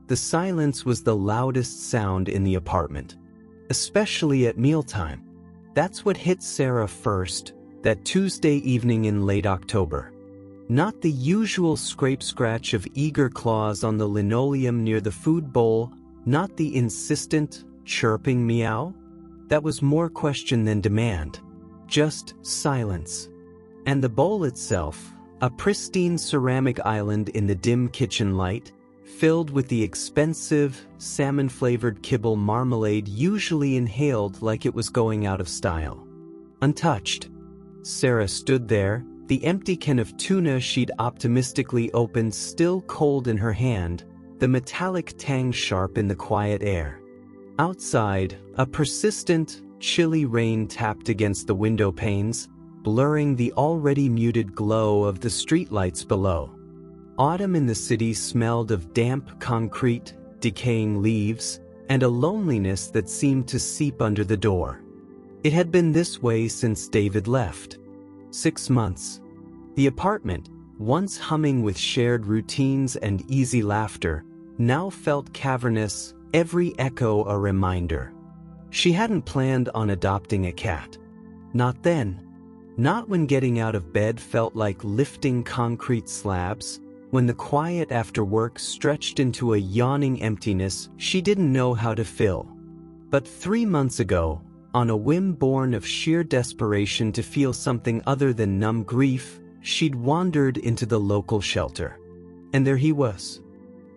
The silence was the loudest sound in the apartment, especially at mealtime. That's what hit Sarah first, that Tuesday evening in late October. Not the usual scrape-scratch of eager claws on the linoleum near the food bowl, not the insistent, chirping meow. That was more question than demand. Just silence. And the bowl itself, a pristine ceramic island in the dim kitchen light, filled with the expensive, salmon-flavored kibble marmalade usually inhaled like it was going out of style. Untouched. Sarah stood there, the empty can of tuna she'd optimistically opened still cold in her hand, the metallic tang sharp in the quiet air. Outside, a persistent, chilly rain tapped against the window panes, blurring the already muted glow of the streetlights below. Autumn in the city smelled of damp concrete, decaying leaves, and a loneliness that seemed to seep under the door. It had been this way since David left. 6 months. The apartment, once humming with shared routines and easy laughter, now felt cavernous, every echo a reminder. She hadn't planned on adopting a cat. Not then. Not when getting out of bed felt like lifting concrete slabs, when the quiet after work stretched into a yawning emptiness she didn't know how to fill. But 3 months ago, on a whim born of sheer desperation to feel something other than numb grief, she'd wandered into the local shelter. And there he was.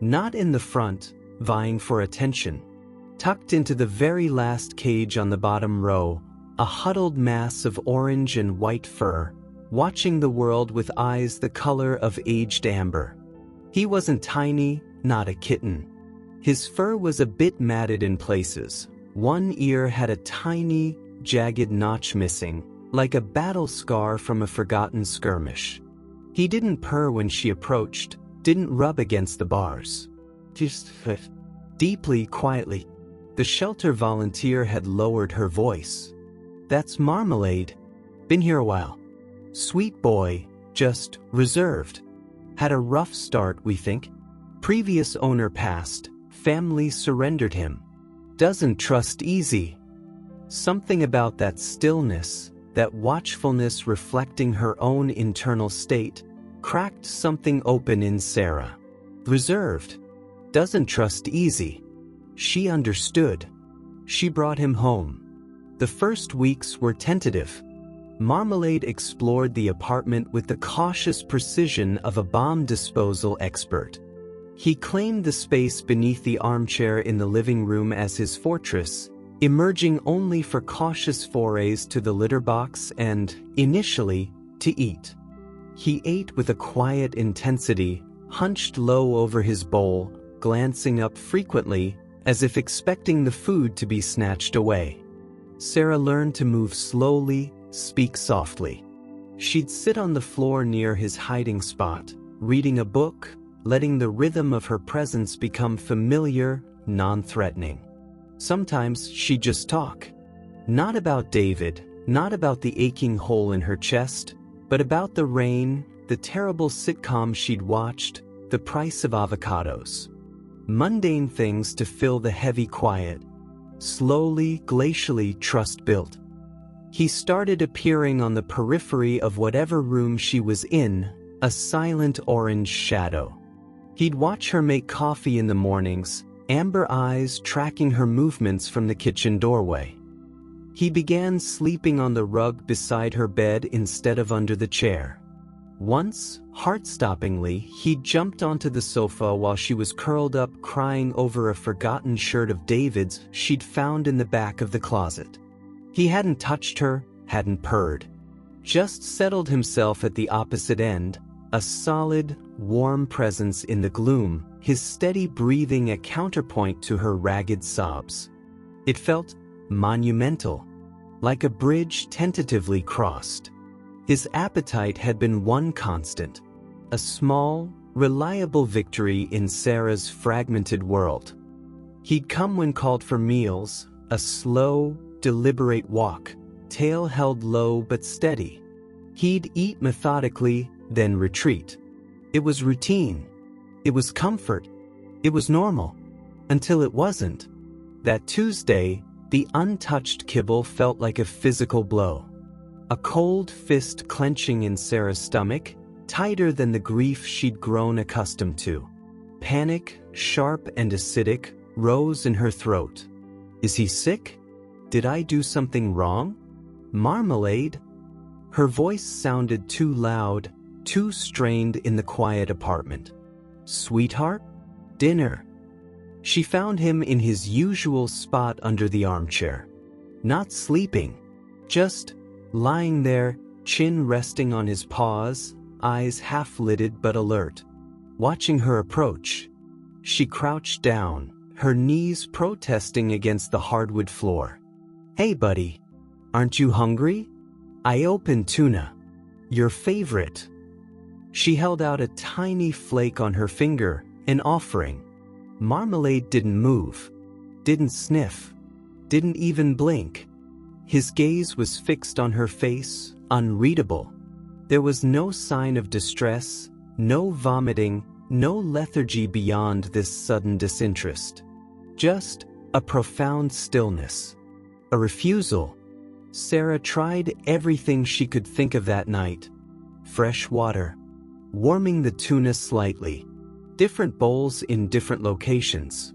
Not in the front, vying for attention. Tucked into the very last cage on the bottom row, a huddled mass of orange and white fur, watching the world with eyes the color of aged amber. He wasn't tiny, not a kitten. His fur was a bit matted in places. One ear had a tiny, jagged notch missing, like a battle scar from a forgotten skirmish. He didn't purr when she approached, didn't rub against the bars. Just deeply, quietly. The shelter volunteer had lowered her voice. "That's Marmalade. Been here a while. Sweet boy, just reserved. Had a rough start, we think. Previous owner passed, family surrendered him. Doesn't trust easy." Something about that stillness, that watchfulness reflecting her own internal state, cracked something open in Sarah. Reserved. Doesn't trust easy. She understood. She brought him home. The first weeks were tentative. Marmalade explored the apartment with the cautious precision of a bomb disposal expert. He claimed the space beneath the armchair in the living room as his fortress, emerging only for cautious forays to the litter box and, initially, to eat. He ate with a quiet intensity, hunched low over his bowl, glancing up frequently, as if expecting the food to be snatched away. Sarah learned to move slowly, speak softly. She'd sit on the floor near his hiding spot, reading a book, letting the rhythm of her presence become familiar, non-threatening. Sometimes she'd just talk. Not about David, not about the aching hole in her chest, but about the rain, the terrible sitcom she'd watched, the price of avocados. Mundane things to fill the heavy quiet. Slowly, glacially, trust built. He started appearing on the periphery of whatever room she was in, a silent orange shadow. He'd watch her make coffee in the mornings, amber eyes tracking her movements from the kitchen doorway. He began sleeping on the rug beside her bed instead of under the chair. Once, heart-stoppingly, he jumped onto the sofa while she was curled up crying over a forgotten shirt of David's she'd found in the back of the closet. He hadn't touched her, hadn't purred. Just settled himself at the opposite end, a solid, warm presence in the gloom, his steady breathing a counterpoint to her ragged sobs. It felt monumental, like a bridge tentatively crossed. His appetite had been one constant, a small, reliable victory in Sarah's fragmented world. He'd come when called for meals, a slow, deliberate walk, tail held low but steady. He'd eat methodically, then retreat. It was routine. It was comfort. It was normal. Until it wasn't. That Tuesday, the untouched kibble felt like a physical blow. A cold fist clenching in Sarah's stomach, tighter than the grief she'd grown accustomed to. Panic, sharp and acidic, rose in her throat. Is he sick? Did I do something wrong? Marmalade? Her voice sounded too loud, too strained in the quiet apartment. Sweetheart? Dinner. She found him in his usual spot under the armchair. Not sleeping, just lying there, chin resting on his paws, eyes half-lidded but alert. Watching her approach, she crouched down, her knees protesting against the hardwood floor. Hey buddy, aren't you hungry? I opened tuna. Your favorite. She held out a tiny flake on her finger, an offering. Marmalade didn't move, didn't sniff, didn't even blink. His gaze was fixed on her face, unreadable. There was no sign of distress, no vomiting, no lethargy beyond this sudden disinterest. Just a profound stillness. A refusal. Sarah tried everything she could think of that night. Fresh water. Warming the tuna slightly. Different bowls in different locations.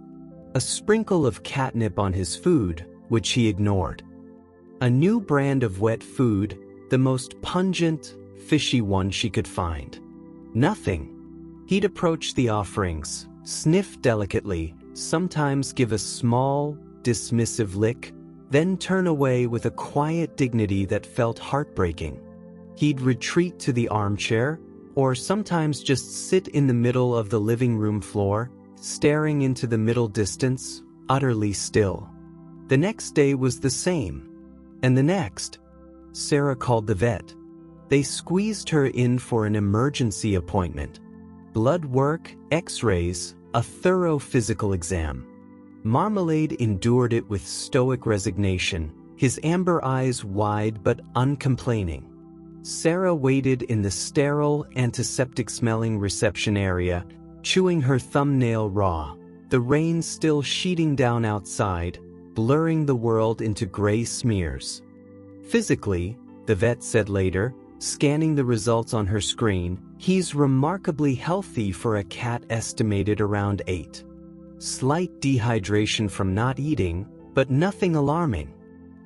A sprinkle of catnip on his food, which he ignored. A new brand of wet food, the most pungent, fishy one she could find. Nothing. He'd approach the offerings, sniff delicately, sometimes give a small, dismissive lick, then turn away with a quiet dignity that felt heartbreaking. He'd retreat to the armchair, or sometimes just sit in the middle of the living room floor, staring into the middle distance, utterly still. The next day was the same. And the next. Sarah called the vet. They squeezed her in for an emergency appointment. Blood work, x-rays, a thorough physical exam. Marmalade endured it with stoic resignation, his amber eyes wide but uncomplaining. Sarah waited in the sterile, antiseptic-smelling reception area, chewing her thumbnail raw, the rain still sheeting down outside, blurring the world into gray smears. Physically, the vet said later, scanning the results on her screen, he's remarkably healthy for a cat estimated around 8. Slight dehydration from not eating, but nothing alarming.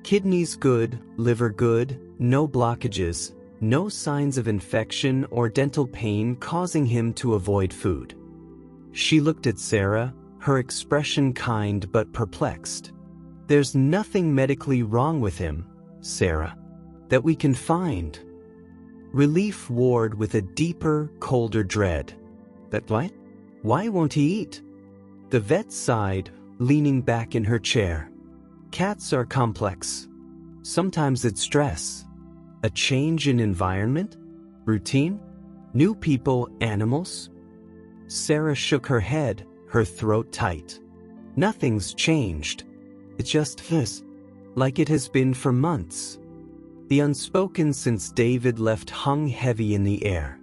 Kidneys good, liver good, no blockages, no signs of infection or dental pain causing him to avoid food. She looked at Sarah, her expression kind but perplexed. There's nothing medically wrong with him, Sarah, that we can find. Relief warred with a deeper, colder dread. That what? Why won't he eat? The vet sighed, leaning back in her chair. Cats are complex. Sometimes it's stress. A change in environment? Routine? New people, animals? Sarah shook her head, her throat tight. Nothing's changed. It's just this, like it has been for months. The unspoken since David left hung heavy in the air.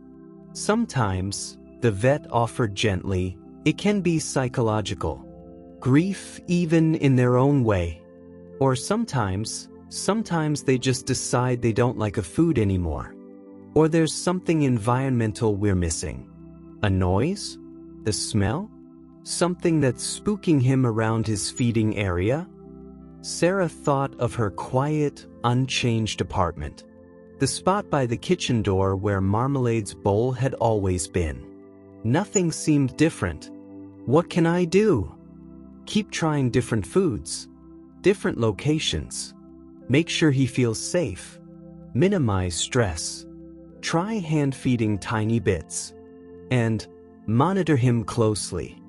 Sometimes, the vet offered gently, it can be psychological. Grief even in their own way. Or sometimes they just decide they don't like a food anymore. Or there's something environmental we're missing. A noise? The smell? Something that's spooking him around his feeding area? Sarah thought of her quiet, unchanged apartment. The spot by the kitchen door where Marmalade's bowl had always been. Nothing seemed different. What can I do? Keep trying different foods, different locations. Make sure he feels safe. Minimize stress. Try hand-feeding tiny bits. And monitor him closely.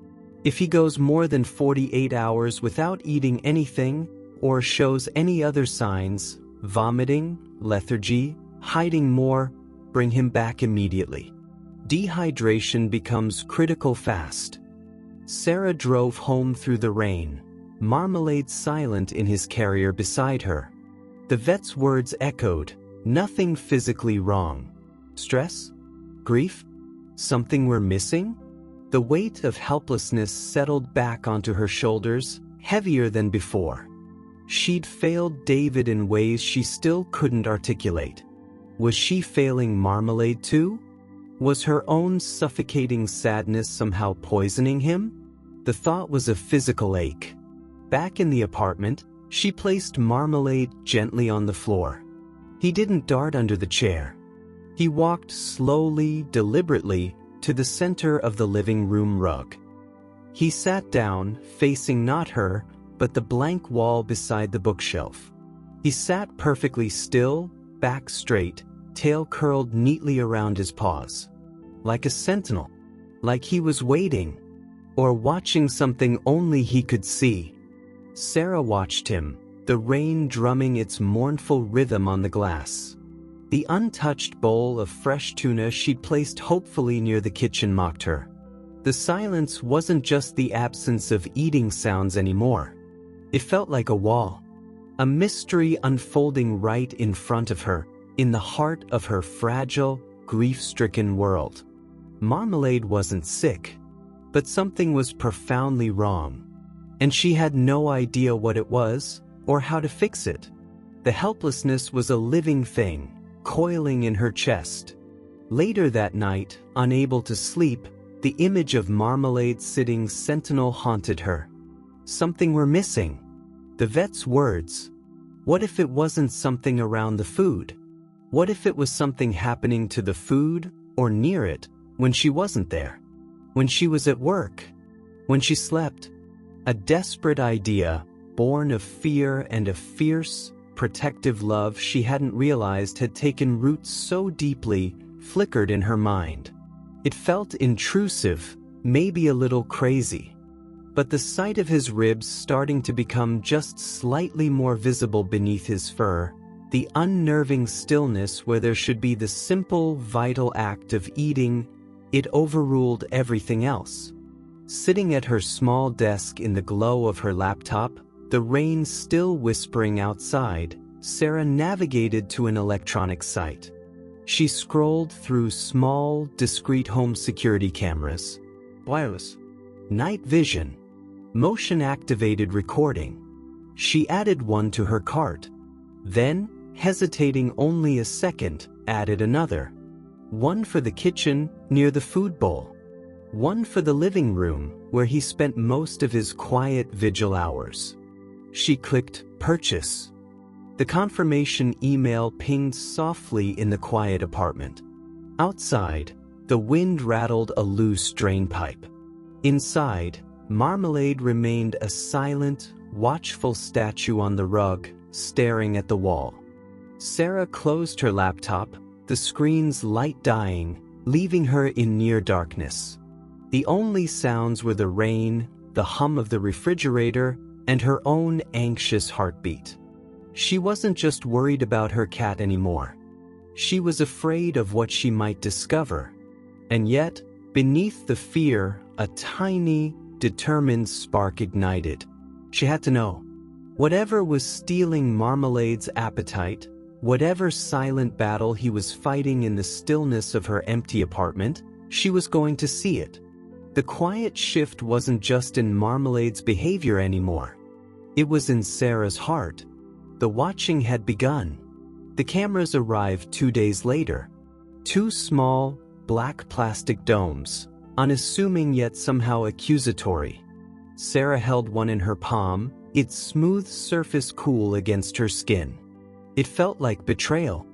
If he goes more than 48 hours without eating anything, or shows any other signs, vomiting, lethargy, hiding more, bring him back immediately. Dehydration becomes critical fast. Sarah drove home through the rain, Marmalade silent in his carrier beside her. The vet's words echoed, nothing physically wrong. Stress? Grief? Something we're missing? The weight of helplessness settled back onto her shoulders, heavier than before. She'd failed David in ways she still couldn't articulate. Was she failing Marmalade too? Was her own suffocating sadness somehow poisoning him? The thought was a physical ache. Back in the apartment, she placed Marmalade gently on the floor. He didn't dart under the chair. He walked slowly, deliberately, to the center of the living room rug. He sat down, facing not her, but the blank wall beside the bookshelf. He sat perfectly still, back straight, tail curled neatly around his paws. Like a sentinel. Like he was waiting. Or watching something only he could see. Sarah watched him, the rain drumming its mournful rhythm on the glass. The untouched bowl of fresh tuna she'd placed hopefully near the kitchen mocked her. The silence wasn't just the absence of eating sounds anymore. It felt like a wall. A mystery unfolding right in front of her, in the heart of her fragile, grief-stricken world. Marmalade wasn't sick, but something was profoundly wrong. And she had no idea what it was, or how to fix it. The helplessness was a living thing, coiling in her chest. Later that night, unable to sleep, the image of Marmalade sitting sentinel haunted her. Something were missing. The vet's words. What if it wasn't something around the food? What if it was something happening to the food, or near it, when she wasn't there? When she was at work? When she slept? A desperate idea, born of fear and a fierce, protective love she hadn't realized had taken root so deeply, flickered in her mind. It felt intrusive, maybe a little crazy. But the sight of his ribs starting to become just slightly more visible beneath his fur, the unnerving stillness where there should be the simple, vital act of eating, it overruled everything else. Sitting at her small desk in the glow of her laptop, the rain still whispering outside, Sarah navigated to an electronic site. She scrolled through small, discreet home security cameras, wireless, night vision, motion-activated recording. She added one to her cart. Then, hesitating only a second, added another. One for the kitchen, near the food bowl. One for the living room, where he spent most of his quiet vigil hours. She clicked Purchase. The confirmation email pinged softly in the quiet apartment. Outside, the wind rattled a loose drain pipe. Inside, Marmalade remained a silent, watchful statue on the rug, staring at the wall. Sarah closed her laptop, the screen's light dying, leaving her in near darkness. The only sounds were the rain, the hum of the refrigerator, and her own anxious heartbeat. She wasn't just worried about her cat anymore. She was afraid of what she might discover. And yet, beneath the fear, a tiny, determined spark ignited. She had to know. Whatever was stealing Marmalade's appetite, whatever silent battle he was fighting in the stillness of her empty apartment, she was going to see it. The quiet shift wasn't just in Marmalade's behavior anymore. It was in Sarah's heart. The watching had begun. The cameras arrived 2 days later. 2 small, black plastic domes, unassuming yet somehow accusatory. Sarah held one in her palm, its smooth surface cool against her skin. It felt like betrayal,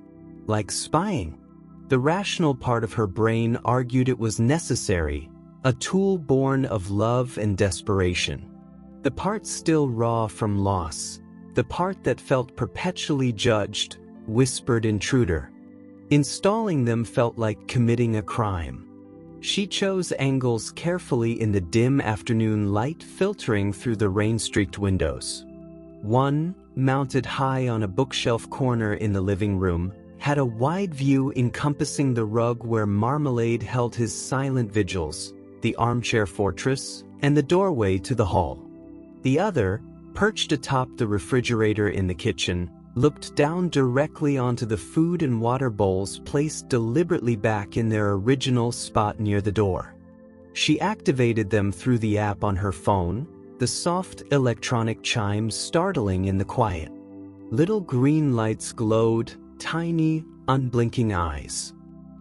like spying. The rational part of her brain argued it was necessary, a tool born of love and desperation. The part still raw from loss, the part that felt perpetually judged, whispered intruder. Installing them felt like committing a crime. She chose angles carefully in the dim afternoon light filtering through the rain-streaked windows. One, mounted high on a bookshelf corner in the living room, had a wide view encompassing the rug where Marmalade held his silent vigils, the armchair fortress, and the doorway to the hall. The other, perched atop the refrigerator in the kitchen, looked down directly onto the food and water bowls placed deliberately back in their original spot near the door. She activated them through the app on her phone, the soft electronic chimes startling in the quiet. Little green lights glowed, tiny, unblinking eyes.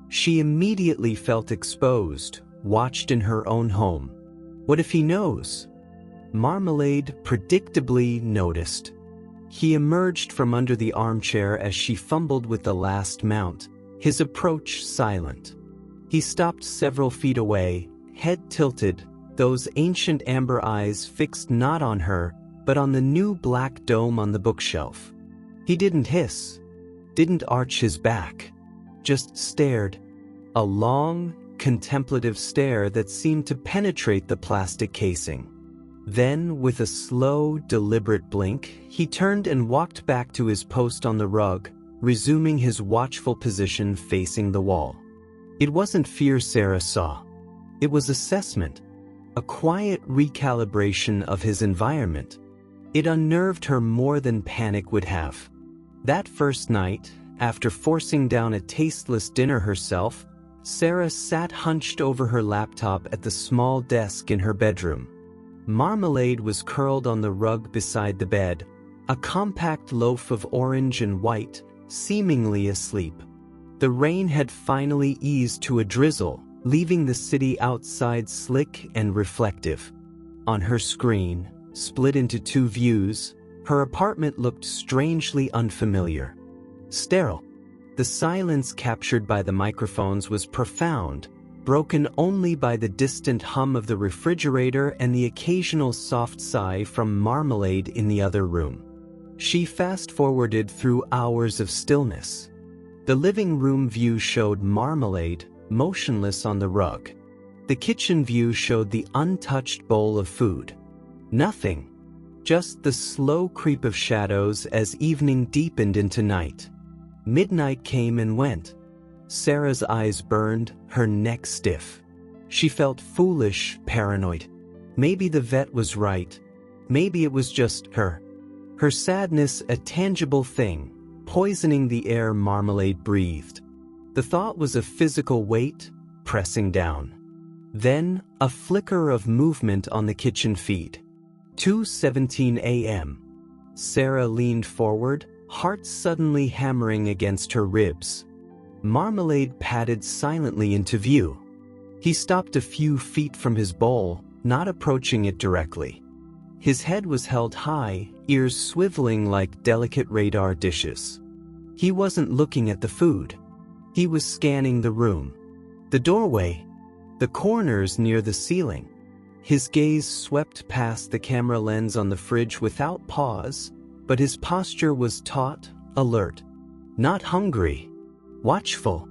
She immediately felt exposed, watched in her own home. What if he knows? Marmalade predictably noticed. He emerged from under the armchair as she fumbled with the last mount, his approach silent. He stopped several feet away, head tilted, those ancient amber eyes fixed not on her, but on the new black dome on the bookshelf. He didn't hiss, didn't arch his back, just stared. A long, contemplative stare that seemed to penetrate the plastic casing. Then, with a slow, deliberate blink, he turned and walked back to his post on the rug, resuming his watchful position facing the wall. It wasn't fear Sarah saw. It was assessment, a quiet recalibration of his environment. It unnerved her more than panic would have. That first night, after forcing down a tasteless dinner herself, Sarah sat hunched over her laptop at the small desk in her bedroom. Marmalade was curled on the rug beside the bed, a compact loaf of orange and white, seemingly asleep. The rain had finally eased to a drizzle, leaving the city outside slick and reflective. On her screen, split into two views, her apartment looked strangely unfamiliar. Sterile. The silence captured by the microphones was profound, broken only by the distant hum of the refrigerator and the occasional soft sigh from Marmalade in the other room. She fast-forwarded through hours of stillness. The living room view showed Marmalade, motionless on the rug. The kitchen view showed the untouched bowl of food. Nothing. Just the slow creep of shadows as evening deepened into night. Midnight came and went. Sarah's eyes burned, her neck stiff. She felt foolish, paranoid. Maybe the vet was right. Maybe it was just her. Her sadness a tangible thing, poisoning the air Marmalade breathed. The thought was a physical weight, pressing down. Then, a flicker of movement on the kitchen feed. 2:17 a.m. Sarah leaned forward, heart suddenly hammering against her ribs. Marmalade padded silently into view. He stopped a few feet from his bowl, not approaching it directly. His head was held high, ears swiveling like delicate radar dishes. He wasn't looking at the food. He was scanning the room. The doorway. The corners near the ceiling. His gaze swept past the camera lens on the fridge without pause, but his posture was taut, alert. Not hungry. Watchful.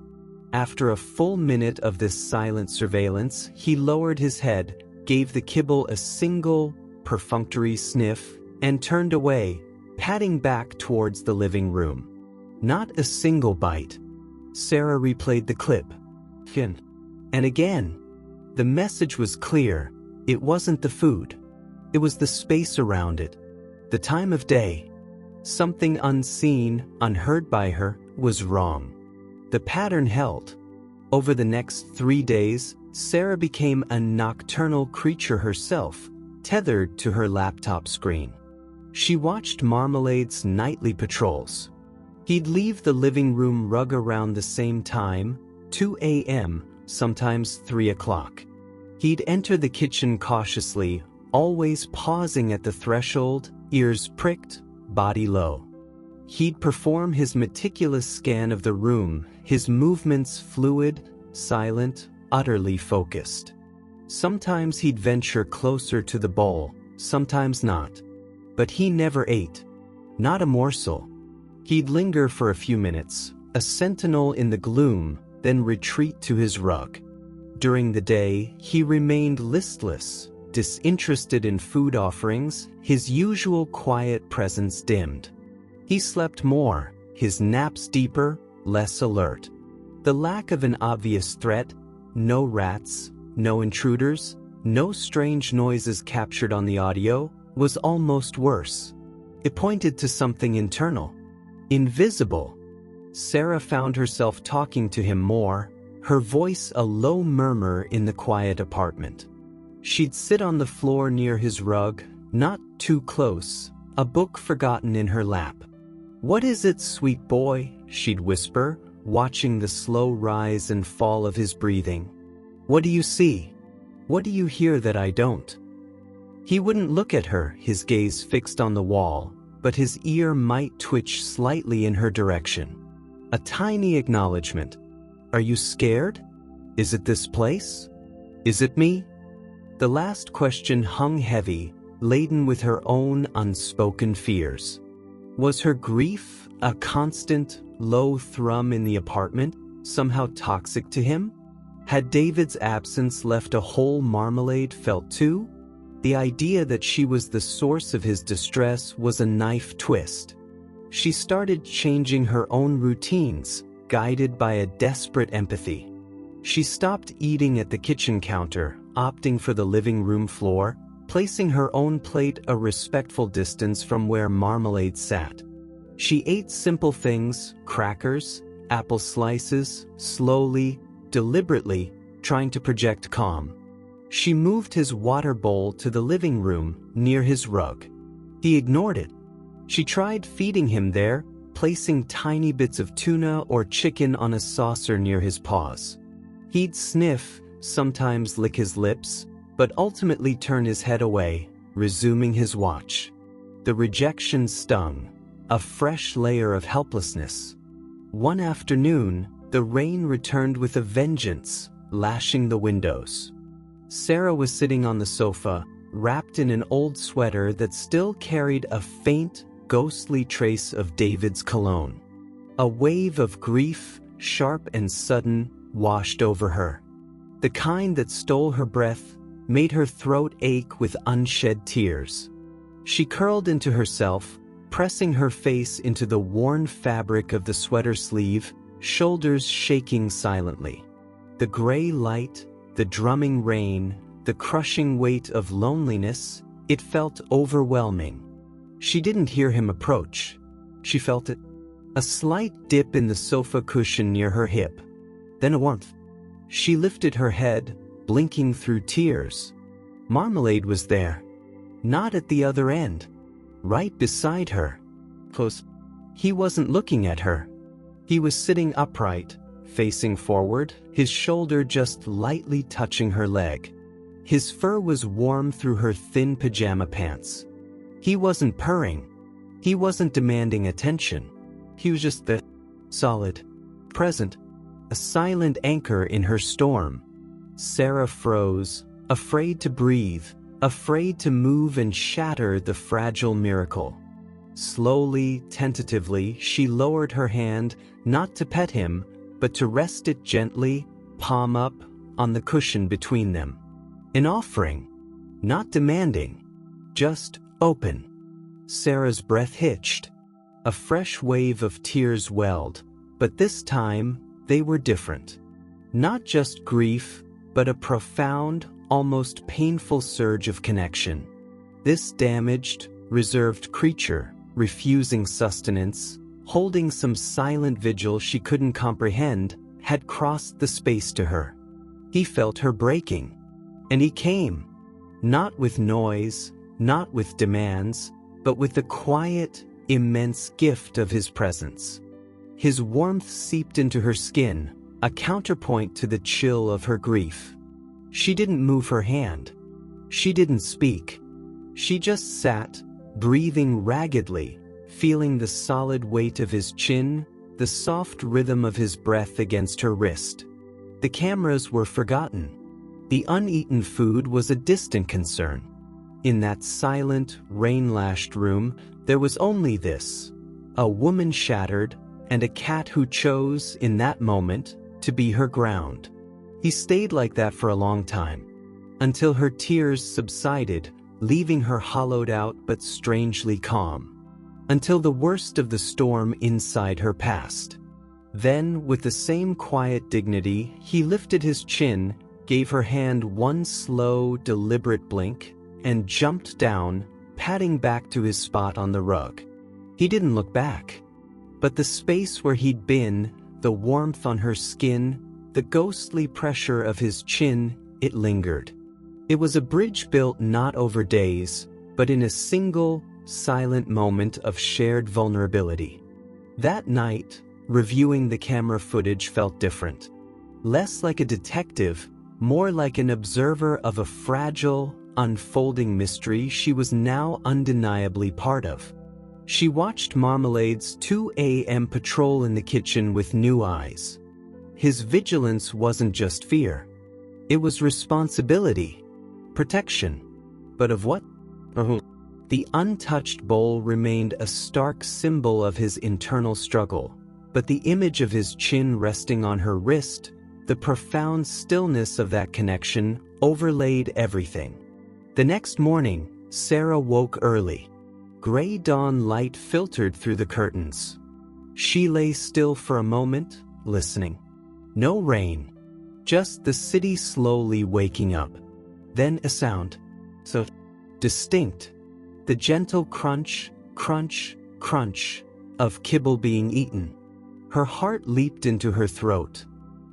After a full minute of this silent surveillance, he lowered his head, gave the kibble a single, perfunctory sniff, and turned away, padding back towards the living room. Not a single bite. Sarah replayed the clip. Again. And again. The message was clear. It wasn't the food. It was the space around it. The time of day. Something unseen, unheard by her, was wrong. The pattern held. Over the next 3 days, Sarah became a nocturnal creature herself, tethered to her laptop screen. She watched Marmalade's nightly patrols. He'd leave the living room rug around the same time, 2 a.m., sometimes 3 o'clock. He'd enter the kitchen cautiously, always pausing at the threshold, ears pricked, body low. He'd perform his meticulous scan of the room, his movements fluid, silent, utterly focused. Sometimes he'd venture closer to the bowl, sometimes not. But he never ate. Not a morsel. He'd linger for a few minutes, a sentinel in the gloom, then retreat to his rug. During the day, he remained listless, disinterested in food offerings, his usual quiet presence dimmed. He slept more, his naps deeper, less alert. The lack of an obvious threat, no rats, no intruders, no strange noises captured on the audio, was almost worse. It pointed to something internal, invisible. Sarah found herself talking to him more, her voice a low murmur in the quiet apartment. She'd sit on the floor near his rug, not too close, a book forgotten in her lap. "What is it, sweet boy?" she'd whisper, watching the slow rise and fall of his breathing. "What do you see? What do you hear that I don't?" He wouldn't look at her, his gaze fixed on the wall, but his ear might twitch slightly in her direction. A tiny acknowledgement. "Are you scared? Is it this place? Is it me?" The last question hung heavy, laden with her own unspoken fears. Was her grief, a constant, low thrum in the apartment, somehow toxic to him? Had David's absence left a hole Marmalade felt too? The idea that she was the source of his distress was a knife twist. She started changing her own routines, guided by a desperate empathy. She stopped eating at the kitchen counter, opting for the living room floor, placing her own plate a respectful distance from where Marmalade sat. She ate simple things, crackers, apple slices, slowly, deliberately, trying to project calm. She moved his water bowl to the living room, near his rug. He ignored it. She tried feeding him there, placing tiny bits of tuna or chicken on a saucer near his paws. He'd sniff, sometimes lick his lips, but ultimately turn his head away, resuming his watch. The rejection stung, a fresh layer of helplessness. One afternoon, the rain returned with a vengeance, lashing the windows. Sarah was sitting on the sofa, wrapped in an old sweater that still carried a faint, ghostly trace of David's cologne. A wave of grief, sharp and sudden, washed over her. The kind that stole her breath, made her throat ache with unshed tears. She curled into herself, pressing her face into the worn fabric of the sweater sleeve, shoulders shaking silently. The gray light, the drumming rain, the crushing weight of loneliness, it felt overwhelming. She didn't hear him approach. She felt it. A slight dip in the sofa cushion near her hip. Then a warmth. She lifted her head, blinking through tears. Marmalade was there. Not at the other end. Right beside her. Close. He wasn't looking at her. He was sitting upright, facing forward, his shoulder just lightly touching her leg. His fur was warm through her thin pajama pants. He wasn't purring. He wasn't demanding attention. He was just there, solid, present, a silent anchor in her storm. Sarah froze, afraid to breathe, afraid to move and shatter the fragile miracle. Slowly, tentatively, she lowered her hand, not to pet him, but to rest it gently, palm up, on the cushion between them. An offering, not demanding, just open. Sarah's breath hitched. A fresh wave of tears welled, but this time, they were different. Not just grief, but a profound, almost painful surge of connection. This damaged, reserved creature, refusing sustenance, holding some silent vigil she couldn't comprehend, had crossed the space to her. He felt her breaking. And he came. Not with noise, not with demands, but with the quiet, immense gift of his presence. His warmth seeped into her skin, a counterpoint to the chill of her grief. She didn't move her hand. She didn't speak. She just sat, breathing raggedly, feeling the solid weight of his chin, the soft rhythm of his breath against her wrist. The cameras were forgotten. The uneaten food was a distant concern. In that silent, rain-lashed room, there was only this: a woman shattered, and a cat who chose, in that moment, to be her ground. He stayed like that for a long time, until her tears subsided, leaving her hollowed out but strangely calm. Until the worst of the storm inside her passed. Then, with the same quiet dignity, he lifted his chin, gave her hand one slow, deliberate blink, and jumped down, padding back to his spot on the rug. He didn't look back. But the space where he'd been, the warmth on her skin, the ghostly pressure of his chin, it lingered. It was a bridge built not over days, but in a single, silent moment of shared vulnerability. That night, reviewing the camera footage felt different. Less like a detective, more like an observer of a fragile, unfolding mystery she was now undeniably part of. She watched Marmalade's 2 a.m. patrol in the kitchen with new eyes. His vigilance wasn't just fear. It was responsibility, protection. But of what? The untouched bowl remained a stark symbol of his internal struggle, but the image of his chin resting on her wrist, the profound stillness of that connection, overlaid everything. The next morning, Sarah woke early. Gray dawn light filtered through the curtains. She lay still for a moment, listening. No rain, just the city slowly waking up. Then a sound, so distinct, the gentle crunch, crunch, crunch of kibble being eaten. Her heart leaped into her throat.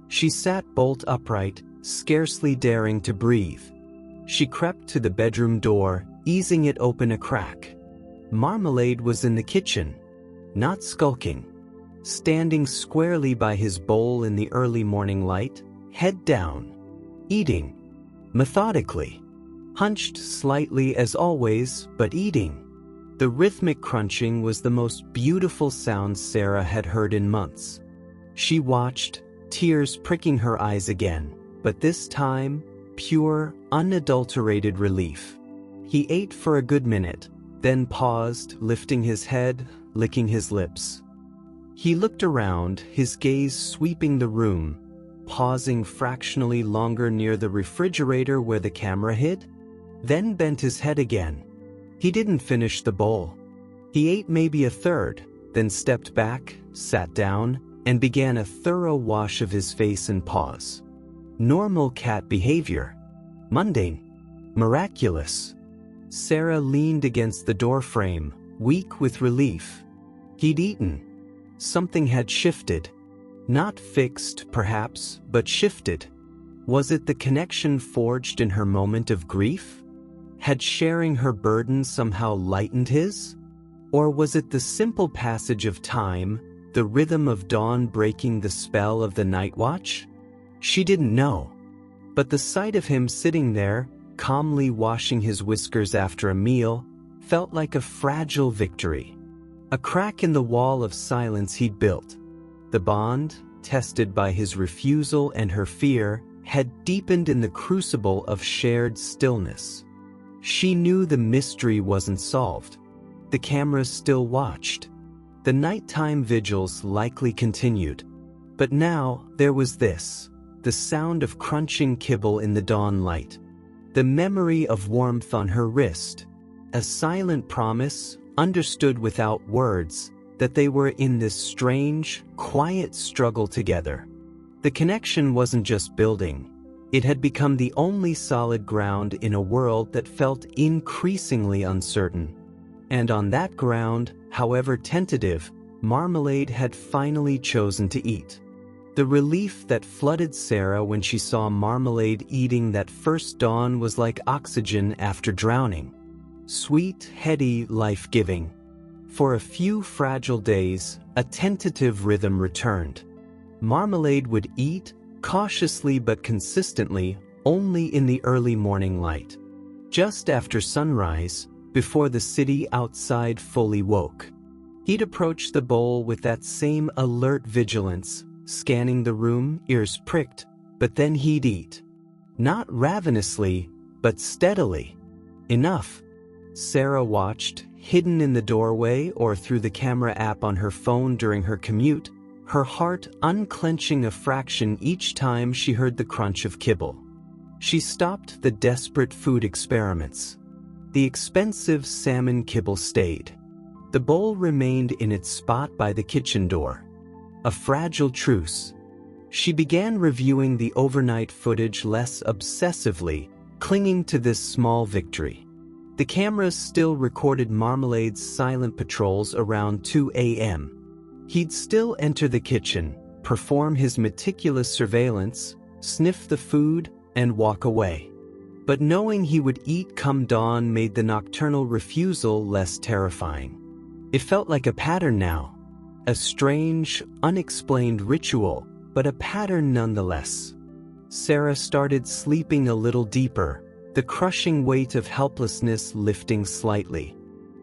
She sat bolt upright, scarcely daring to breathe. She crept to the bedroom door, easing it open a crack. Marmalade was in the kitchen, not skulking. Standing squarely by his bowl in the early morning light, head down, eating, methodically, hunched slightly as always, but eating. The rhythmic crunching was the most beautiful sound Sarah had heard in months. She watched, tears pricking her eyes again, but this time, pure, unadulterated relief. He ate for a good minute, then paused, lifting his head, licking his lips. He looked around, his gaze sweeping the room, pausing fractionally longer near the refrigerator where the camera hid, then bent his head again. He didn't finish the bowl. He ate maybe a third, then stepped back, sat down, and began a thorough wash of his face and paws. Normal cat behavior. Mundane. Miraculous. Sarah leaned against the doorframe, weak with relief. He'd eaten. Something had shifted. Not fixed, perhaps, but shifted. Was it the connection forged in her moment of grief? Had sharing her burden somehow lightened his? Or was it the simple passage of time, the rhythm of dawn breaking the spell of the night watch? She didn't know. But the sight of him sitting there, calmly washing his whiskers after a meal, felt like a fragile victory. A crack in the wall of silence he'd built. The bond, tested by his refusal and her fear, had deepened in the crucible of shared stillness. She knew the mystery wasn't solved. The cameras still watched. The nighttime vigils likely continued. But now there was this, the sound of crunching kibble in the dawn light. The memory of warmth on her wrist. A silent promise, understood without words, that they were in this strange, quiet struggle together. The connection wasn't just building. It had become the only solid ground in a world that felt increasingly uncertain. And on that ground, however tentative, Marmalade had finally chosen to eat. The relief that flooded Sarah when she saw Marmalade eating that first dawn was like oxygen after drowning. Sweet, heady, life-giving. For a few fragile days, a tentative rhythm returned. Marmalade would eat, cautiously but consistently, only in the early morning light. Just after sunrise, before the city outside fully woke. He'd approach the bowl with that same alert vigilance, scanning the room, ears pricked, but then he'd eat. Not ravenously, but steadily. Enough. Sarah watched, hidden in the doorway or through the camera app on her phone during her commute, her heart unclenching a fraction each time she heard the crunch of kibble. She stopped the desperate food experiments. The expensive salmon kibble stayed. The bowl remained in its spot by the kitchen door. A fragile truce. She began reviewing the overnight footage less obsessively, clinging to this small victory. The cameras still recorded Marmalade's silent patrols around 2 a.m. He'd still enter the kitchen, perform his meticulous surveillance, sniff the food, and walk away. But knowing he would eat come dawn made the nocturnal refusal less terrifying. It felt like a pattern now. A strange, unexplained ritual, but a pattern nonetheless. Sarah started sleeping a little deeper, the crushing weight of helplessness lifting slightly.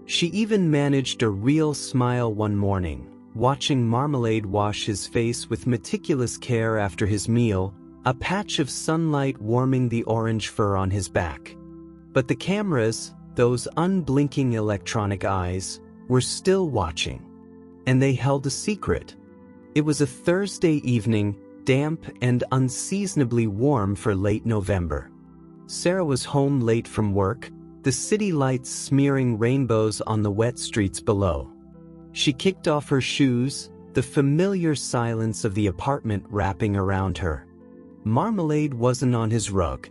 She even managed a real smile one morning, watching Marmalade wash his face with meticulous care after his meal, a patch of sunlight warming the orange fur on his back. But the cameras, those unblinking electronic eyes, were still watching. And they held a secret. It was a Thursday evening, damp and unseasonably warm for late November. Sarah was home late from work, the city lights smearing rainbows on the wet streets below. She kicked off her shoes, the familiar silence of the apartment wrapping around her. Marmalade wasn't on his rug.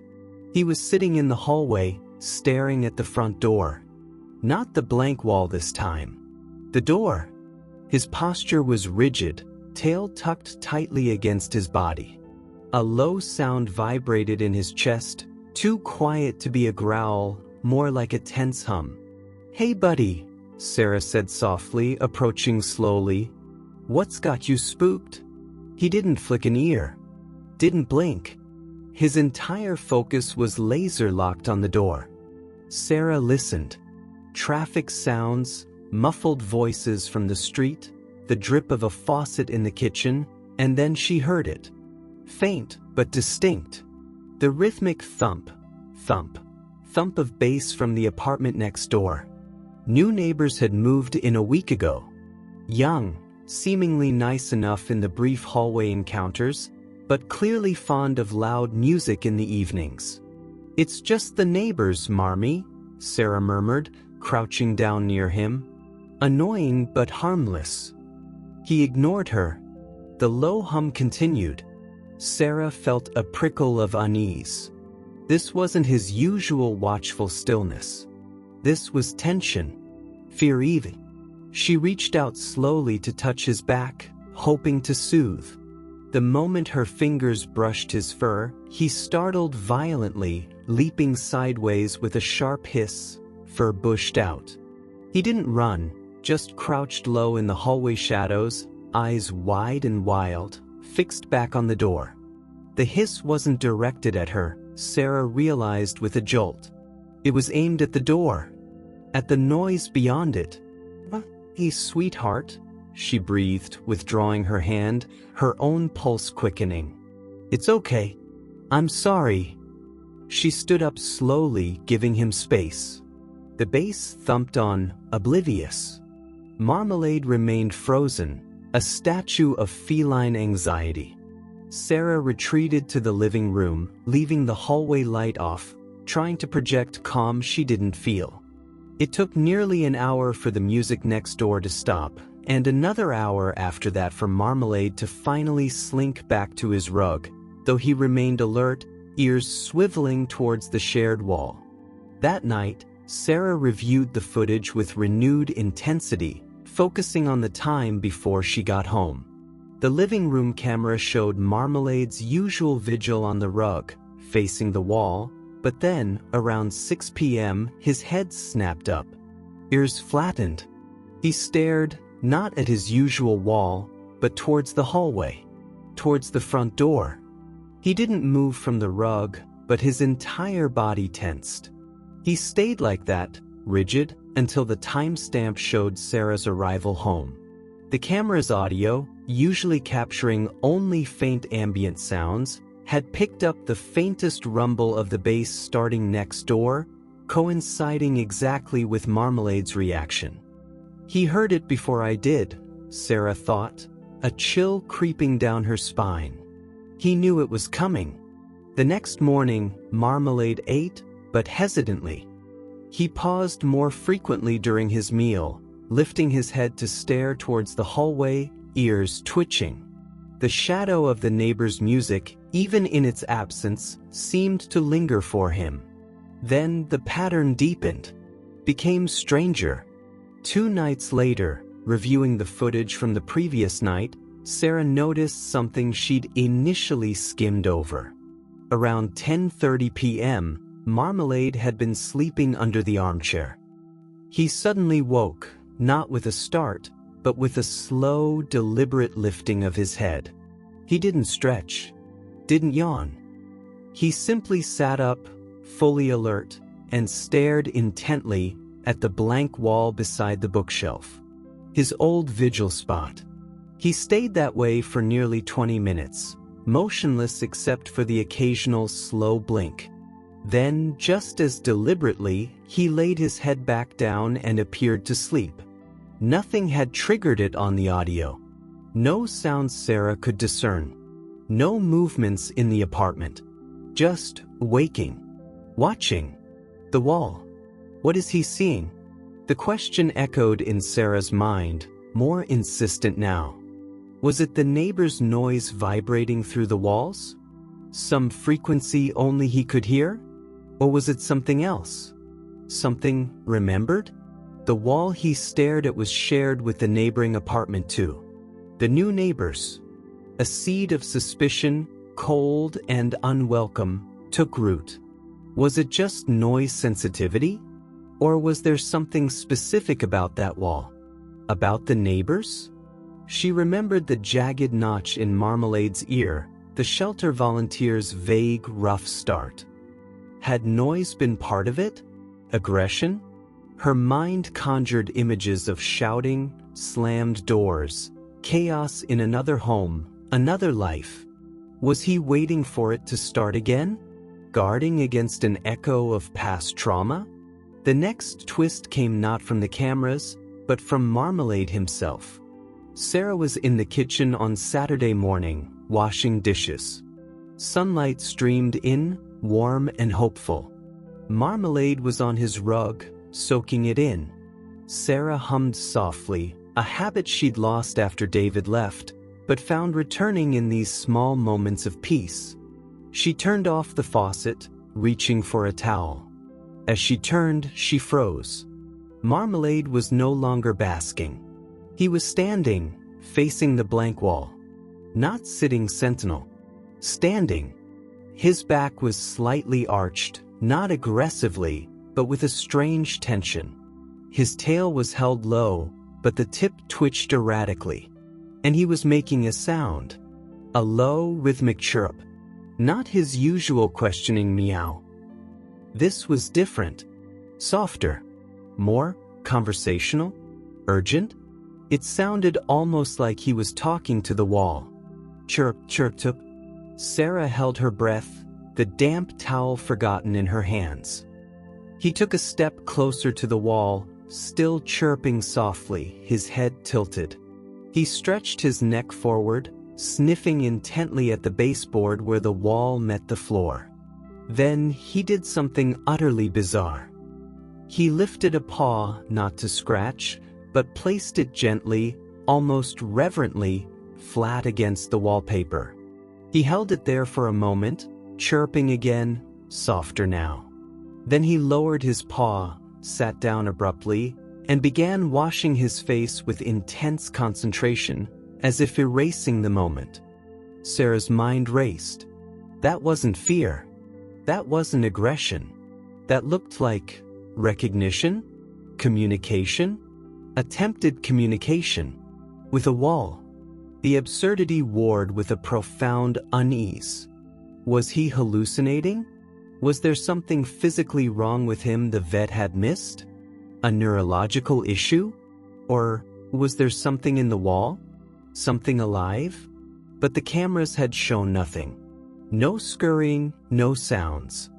He was sitting in the hallway, staring at the front door. Not the blank wall this time. The door. His posture was rigid, tail tucked tightly against his body. A low sound vibrated in his chest, too quiet to be a growl, more like a tense hum. "Hey buddy," Sarah said softly, approaching slowly. "What's got you spooked?" He didn't flick an ear. Didn't blink. His entire focus was laser-locked on the door. Sarah listened. Traffic sounds, muffled voices from the street, the drip of a faucet in the kitchen, and then she heard it. Faint, but distinct. The rhythmic thump, thump, thump of bass from the apartment next door. New neighbors had moved in a week ago. Young, seemingly nice enough in the brief hallway encounters, but clearly fond of loud music in the evenings. "It's just the neighbors, Marmy," Sarah murmured, crouching down near him. Annoying but harmless. He ignored her. The low hum continued. Sarah felt a prickle of unease. This wasn't his usual watchful stillness. This was tension. Fear even. She reached out slowly to touch his back, hoping to soothe. The moment her fingers brushed his fur, he startled violently, leaping sideways with a sharp hiss, fur bushed out. He didn't run, just crouched low in the hallway shadows, eyes wide and wild, fixed back on the door. The hiss wasn't directed at her, Sarah realized with a jolt. It was aimed at the door. At the noise beyond it. "Hey, sweetheart," she breathed, withdrawing her hand, her own pulse quickening. "It's okay. I'm sorry." She stood up slowly, giving him space. The bass thumped on, oblivious. Marmalade remained frozen, a statue of feline anxiety. Sarah retreated to the living room, leaving the hallway light off, trying to project calm she didn't feel. It took nearly an hour for the music next door to stop, and another hour after that for Marmalade to finally slink back to his rug, though he remained alert, ears swiveling towards the shared wall. That night, Sarah reviewed the footage with renewed intensity, focusing on the time before she got home. The living room camera showed Marmalade's usual vigil on the rug, facing the wall, but then, around 6 p.m., his head snapped up. Ears flattened. He stared, not at his usual wall, but towards the hallway, towards the front door. He didn't move from the rug, but his entire body tensed. He stayed like that, rigid, until the timestamp showed Sarah's arrival home. The camera's audio, usually capturing only faint ambient sounds, had picked up the faintest rumble of the bass starting next door, coinciding exactly with Marmalade's reaction. "He heard it before I did," Sarah thought, a chill creeping down her spine. He knew it was coming. The next morning, Marmalade ate, but hesitantly. He paused more frequently during his meal, lifting his head to stare towards the hallway, ears twitching. The shadow of the neighbor's music, even in its absence, seemed to linger for him. Then the pattern deepened, became stranger. 2 nights later, reviewing the footage from the previous night, Sarah noticed something she'd initially skimmed over. Around 10:30 p.m., Marmalade had been sleeping under the armchair. He suddenly woke, not with a start, but with a slow, deliberate lifting of his head. He didn't stretch, didn't yawn. He simply sat up, fully alert, and stared intently at the blank wall beside the bookshelf. His old vigil spot. He stayed that way for nearly 20 minutes, motionless except for the occasional slow blink. Then, just as deliberately, he laid his head back down and appeared to sleep. Nothing had triggered it on the audio. No sounds Sarah could discern. No movements in the apartment. Just waking. Watching. The wall. What is he seeing? The question echoed in Sarah's mind, more insistent now. Was it the neighbor's noise vibrating through the walls? Some frequency only he could hear? Or was it something else? Something remembered? The wall he stared at was shared with the neighboring apartment too. The new neighbors. A seed of suspicion, cold and unwelcome, took root. Was it just noise sensitivity? Or was there something specific about that wall? About the neighbors? She remembered the jagged notch in Marmalade's ear, the shelter volunteer's vague, rough start. Had noise been part of it? Aggression? Her mind conjured images of shouting, slammed doors, chaos in another home, another life. Was he waiting for it to start again? Guarding against an echo of past trauma? The next twist came not from the cameras, but from Marmalade himself. Sarah was in the kitchen on Saturday morning, washing dishes. Sunlight streamed in, warm and hopeful. Marmalade was on his rug, soaking it in. Sarah hummed softly, a habit she'd lost after David left, but found returning in these small moments of peace. She turned off the faucet, reaching for a towel. As she turned, she froze. Marmalade was no longer basking. He was standing, facing the blank wall. Not sitting sentinel. Standing. His back was slightly arched, not aggressively, but with a strange tension. His tail was held low, but the tip twitched erratically. And he was making a sound. A low, rhythmic chirp. Not his usual questioning meow. This was different. Softer. More conversational. Urgent. It sounded almost like he was talking to the wall. Chirp, chirp, chirp. Sarah held her breath, the damp towel forgotten in her hands. He took a step closer to the wall, still chirping softly, his head tilted. He stretched his neck forward, sniffing intently at the baseboard where the wall met the floor. Then he did something utterly bizarre. He lifted a paw, not to scratch, but placed it gently, almost reverently, flat against the wallpaper. He held it there for a moment, chirping again, softer now. Then he lowered his paw, sat down abruptly, and began washing his face with intense concentration, as if erasing the moment. Sarah's mind raced. That wasn't fear. That wasn't aggression. That looked like recognition, communication, attempted communication, with a wall. The absurdity warred with a profound unease. Was he hallucinating? Was there something physically wrong with him the vet had missed? A neurological issue? Or was there something in the wall? Something alive? But the cameras had shown nothing. No scurrying, no sounds.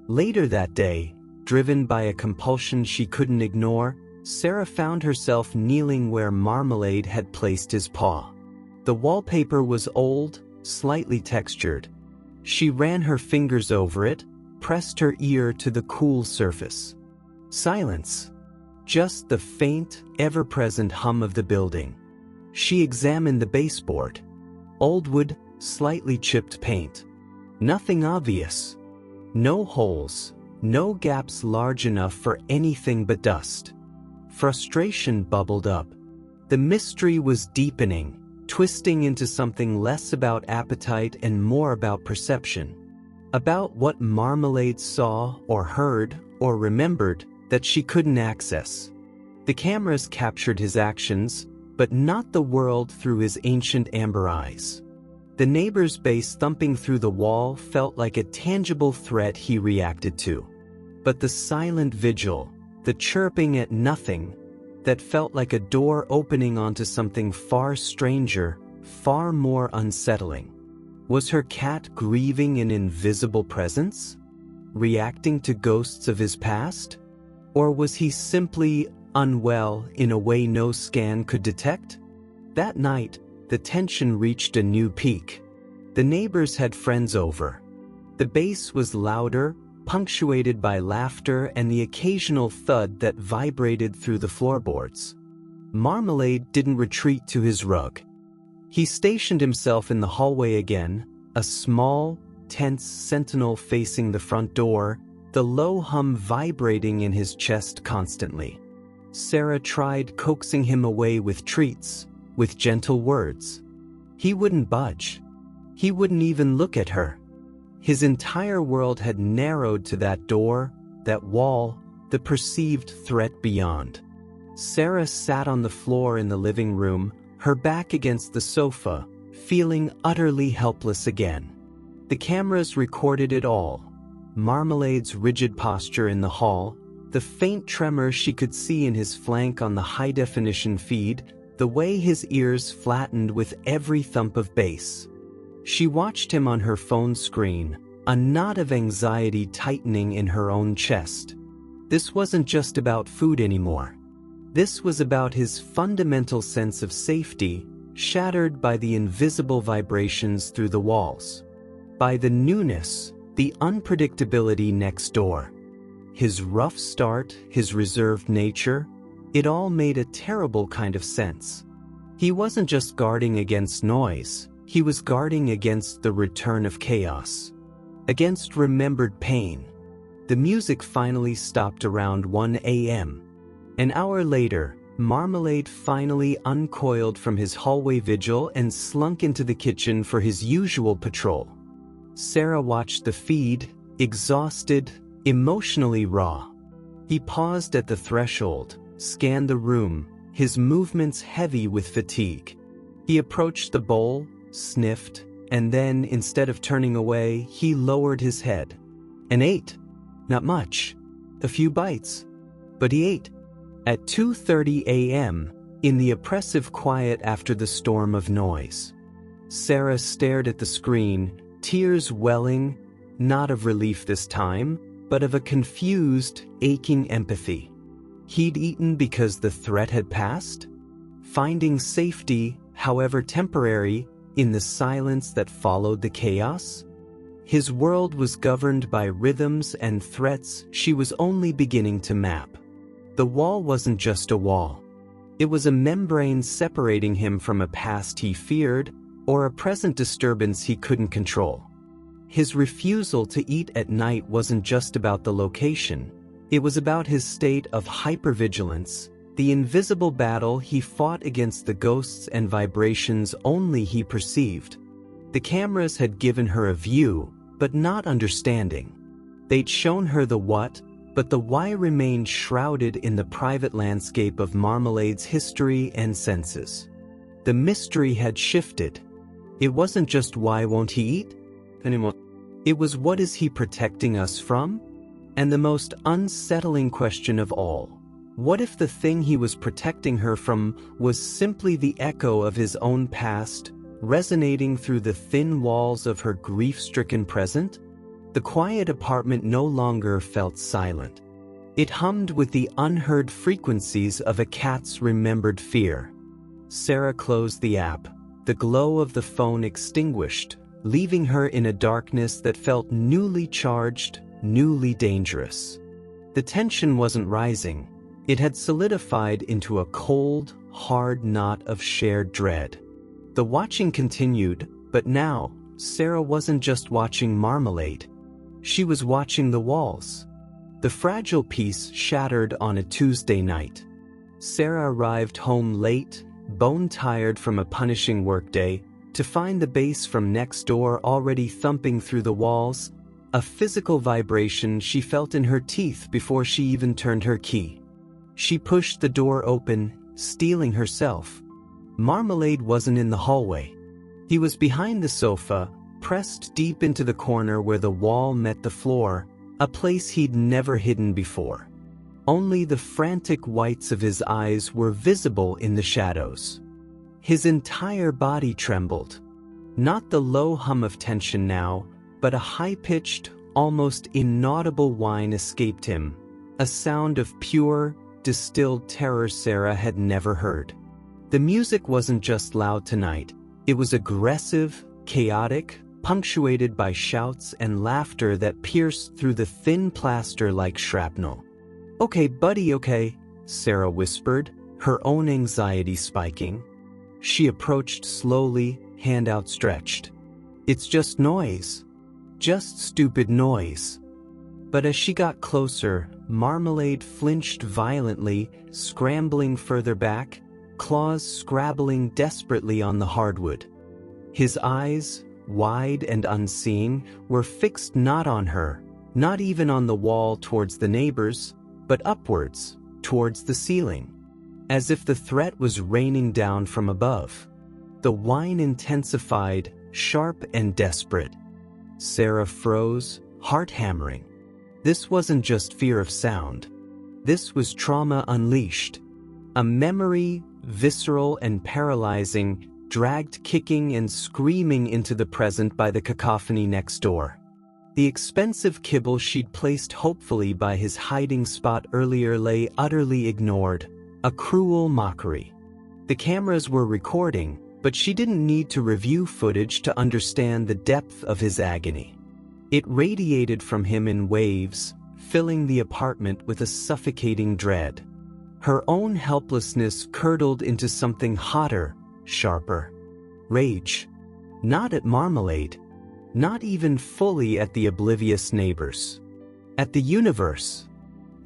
Later that day, driven by a compulsion she couldn't ignore, Sarah found herself kneeling where Marmalade had placed his paw. The wallpaper was old, slightly textured. She ran her fingers over it, pressed her ear to the cool surface. Silence. Just the faint, ever-present hum of the building. She examined the baseboard. Old wood, slightly chipped paint. Nothing obvious. No holes, no gaps large enough for anything but dust. Frustration bubbled up. The mystery was deepening, twisting into something less about appetite and more about perception. About what Marmalade saw or heard or remembered that she couldn't access. The cameras captured his actions, but not the world through his ancient amber eyes. The neighbor's bass thumping through the wall felt like a tangible threat he reacted to. But the silent vigil, the chirping at nothing, that felt like a door opening onto something far stranger, far more unsettling. Was her cat grieving an invisible presence? Reacting to ghosts of his past? Or was he simply unwell in a way no scan could detect? That night, the tension reached a new peak. The neighbors had friends over. The bass was louder, punctuated by laughter and the occasional thud that vibrated through the floorboards. Marmalade didn't retreat to his rug. He stationed himself in the hallway again, a small, tense sentinel facing the front door, the low hum vibrating in his chest constantly. Sarah tried coaxing him away with treats, with gentle words. He wouldn't budge. He wouldn't even look at her. His entire world had narrowed to that door, that wall, the perceived threat beyond. Sarah sat on the floor in the living room, her back against the sofa, feeling utterly helpless again. The cameras recorded it all. Marmalade's rigid posture in the hall, the faint tremor she could see in his flank on the high-definition feed, the way his ears flattened with every thump of bass. She watched him on her phone screen, a knot of anxiety tightening in her own chest. This wasn't just about food anymore. This was about his fundamental sense of safety, shattered by the invisible vibrations through the walls. By the newness, the unpredictability next door. His rough start, his reserved nature, it all made a terrible kind of sense. He wasn't just guarding against noise, he was guarding against the return of chaos. Against remembered pain. The music finally stopped around 1 a.m. An hour later, Marmalade finally uncoiled from his hallway vigil and slunk into the kitchen for his usual patrol. Sarah watched the feed, exhausted, emotionally raw. He paused at the threshold, scanned the room, his movements heavy with fatigue. He approached the bowl, sniffed, and then, instead of turning away, he lowered his head. And ate. Not much. A few bites. But he ate. At 2:30 a.m., in the oppressive quiet after the storm of noise. Sarah stared at the screen, tears welling, not of relief this time, but of a confused, aching empathy. He'd eaten because the threat had passed? Finding safety, however temporary, in the silence that followed the chaos? His world was governed by rhythms and threats she was only beginning to map. The wall wasn't just a wall. It was a membrane separating him from a past he feared, or a present disturbance he couldn't control. His refusal to eat at night wasn't just about the location. It was about his state of hypervigilance, the invisible battle he fought against the ghosts and vibrations only he perceived. The cameras had given her a view, but not understanding. They'd shown her the what, but the why remained shrouded in the private landscape of Marmalade's history and senses. The mystery had shifted. It wasn't just why won't he eat anymore. It was what is he protecting us from? And the most unsettling question of all, what if the thing he was protecting her from was simply the echo of his own past, resonating through the thin walls of her grief-stricken present? The quiet apartment no longer felt silent. It hummed with the unheard frequencies of a cat's remembered fear. Sarah closed the app, the glow of the phone extinguished, leaving her in a darkness that felt newly charged, newly dangerous. The tension wasn't rising. It had solidified into a cold, hard knot of shared dread. The watching continued, but now, Sarah wasn't just watching Marmalade. She was watching the walls. The fragile peace shattered on a Tuesday night. Sarah arrived home late, bone-tired from a punishing workday, to find the bass from next door already thumping through the walls, a physical vibration she felt in her teeth before she even turned her key. She pushed the door open, steeling herself. Marmalade wasn't in the hallway. He was behind the sofa, pressed deep into the corner where the wall met the floor, a place he'd never hidden before. Only the frantic whites of his eyes were visible in the shadows. His entire body trembled. Not the low hum of tension now, but a high-pitched, almost inaudible whine escaped him, a sound of pure, distilled terror Sarah had never heard. The music wasn't just loud tonight, it was aggressive, chaotic, punctuated by shouts and laughter that pierced through the thin plaster like shrapnel. "Okay, buddy, okay," Sarah whispered, her own anxiety spiking. She approached slowly, hand outstretched. "It's just noise. Just stupid noise." But as she got closer, Marmalade flinched violently, scrambling further back, claws scrabbling desperately on the hardwood. His eyes, wide and unseeing, were fixed not on her, not even on the wall towards the neighbors, but upwards, towards the ceiling, as if the threat was raining down from above. The whine intensified, sharp and desperate. Sarah froze, heart hammering. This wasn't just fear of sound. This was trauma unleashed. A memory, visceral and paralyzing, dragged kicking and screaming into the present by the cacophony next door. The expensive kibble she'd placed hopefully by his hiding spot earlier lay utterly ignored, a cruel mockery. The cameras were recording, but she didn't need to review footage to understand the depth of his agony. It radiated from him in waves, filling the apartment with a suffocating dread. Her own helplessness curdled into something hotter, sharper. Rage. Not at Marmalade. Not even fully at the oblivious neighbors. At the universe.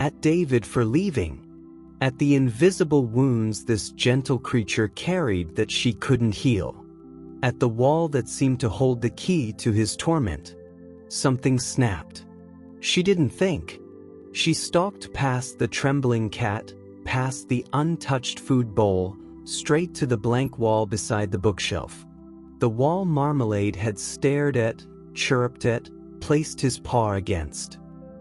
At David for leaving. At the invisible wounds this gentle creature carried that she couldn't heal. At the wall that seemed to hold the key to his torment. Something snapped. She didn't think. She stalked past the trembling cat, past the untouched food bowl, straight to the blank wall beside the bookshelf. The wall Marmalade had stared at, chirped at, placed his paw against.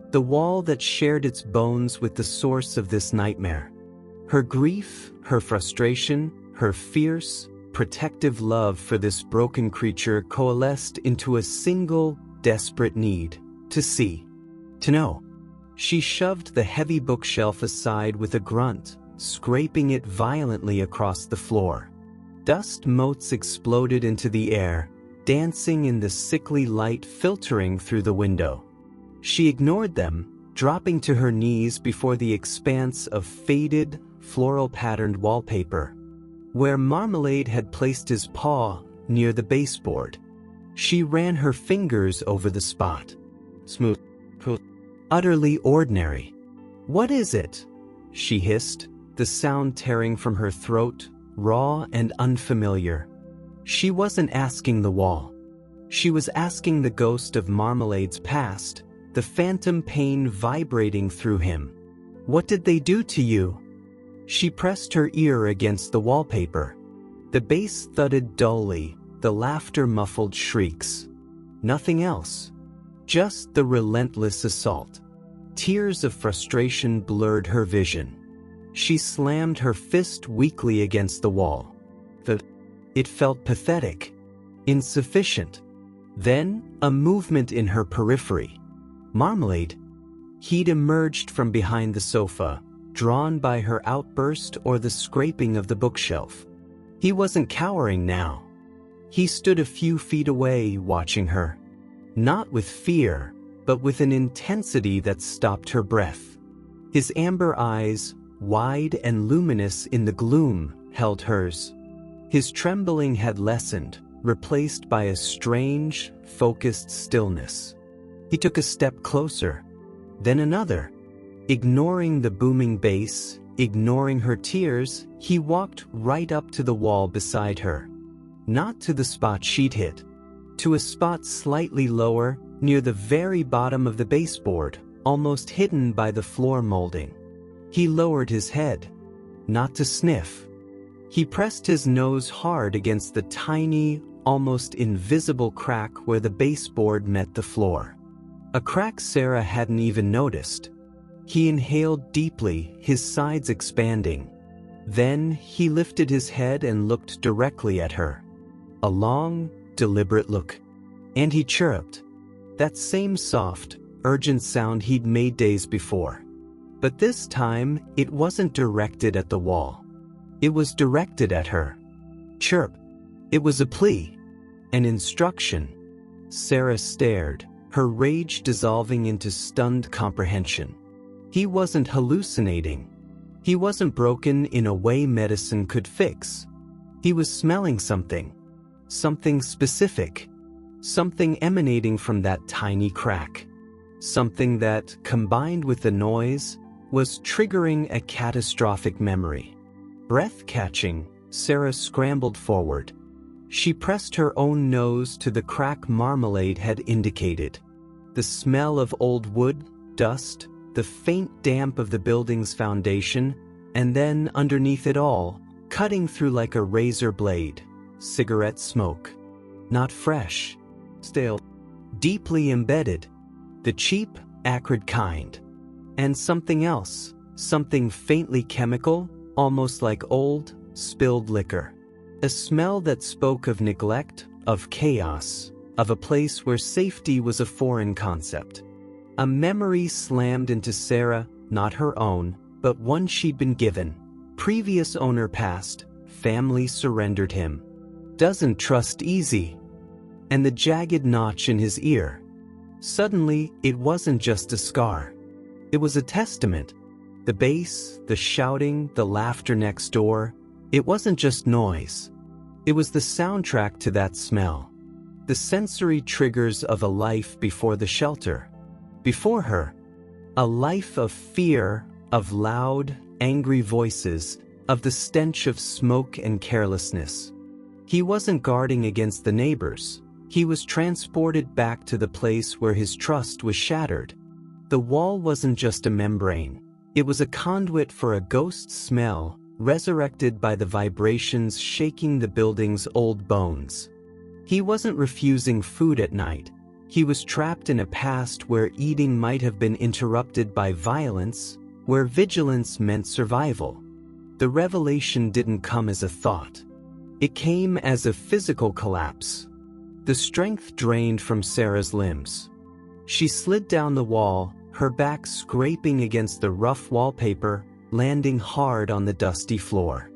The wall that shared its bones with the source of this nightmare. Her grief, her frustration, her fierce, protective love for this broken creature coalesced into a single, desperate need to see, to know. She shoved the heavy bookshelf aside with a grunt, scraping it violently across the floor. Dust motes exploded into the air, dancing in the sickly light filtering through the window. She ignored them, dropping to her knees before the expanse of faded, floral-patterned wallpaper, where Marmalade had placed his paw near the baseboard. She ran her fingers over the spot. Smooth. Utterly ordinary. "What is it?" she hissed, the sound tearing from her throat, raw and unfamiliar. She wasn't asking the wall. She was asking the ghost of Marmalade's past, the phantom pain vibrating through him. "What did they do to you?" She pressed her ear against the wallpaper. The bass thudded dully, the laughter muffled shrieks. Nothing else. Just the relentless assault. Tears of frustration blurred her vision. She slammed her fist weakly against the wall. It felt pathetic. Insufficient. Then, a movement in her periphery. Marmalade. He'd emerged from behind the sofa, drawn by her outburst or the scraping of the bookshelf. He wasn't cowering now. He stood a few feet away, watching her. Not with fear, but with an intensity that stopped her breath. His amber eyes, wide and luminous in the gloom, held hers. His trembling had lessened, replaced by a strange, focused stillness. He took a step closer, then another. Ignoring the booming bass, ignoring her tears, he walked right up to the wall beside her. Not to the spot she'd hit. To a spot slightly lower, near the very bottom of the baseboard, almost hidden by the floor molding. He lowered his head. Not to sniff. He pressed his nose hard against the tiny, almost invisible crack where the baseboard met the floor. A crack Sarah hadn't even noticed. He inhaled deeply, his sides expanding. Then he lifted his head and looked directly at her. A long, deliberate look. And he chirruped. That same soft, urgent sound he'd made days before. But this time, it wasn't directed at the wall. It was directed at her. Chirp. It was a plea. An instruction. Sarah stared, her rage dissolving into stunned comprehension. He wasn't hallucinating. He wasn't broken in a way medicine could fix. He was smelling something. Something specific. Something emanating from that tiny crack. Something that, combined with the noise, was triggering a catastrophic memory. Breath-catching, Sarah scrambled forward. She pressed her own nose to the crack Marmalade had indicated. The smell of old wood, dust, the faint damp of the building's foundation, and then underneath it all, cutting through like a razor blade, cigarette smoke. Not fresh. Stale. Deeply embedded. The cheap, acrid kind. And something else, something faintly chemical, almost like old, spilled liquor. A smell that spoke of neglect, of chaos, of a place where safety was a foreign concept. A memory slammed into Sarah, not her own, but one she'd been given. Previous owner passed, family surrendered him. Doesn't trust easy. And the jagged notch in his ear. Suddenly, it wasn't just a scar. It was a testament. The bass, the shouting, the laughter next door. It wasn't just noise. It was the soundtrack to that smell. The sensory triggers of a life before the shelter. Before her. A life of fear, of loud, angry voices, of the stench of smoke and carelessness. He wasn't guarding against the neighbors. He was transported back to the place where his trust was shattered. The wall wasn't just a membrane. It was a conduit for a ghost smell, resurrected by the vibrations shaking the building's old bones. He wasn't refusing food at night. He was trapped in a past where eating might have been interrupted by violence, where vigilance meant survival. The revelation didn't come as a thought. It came as a physical collapse. The strength drained from Sarah's limbs. She slid down the wall, her back scraping against the rough wallpaper, landing hard on the dusty floor.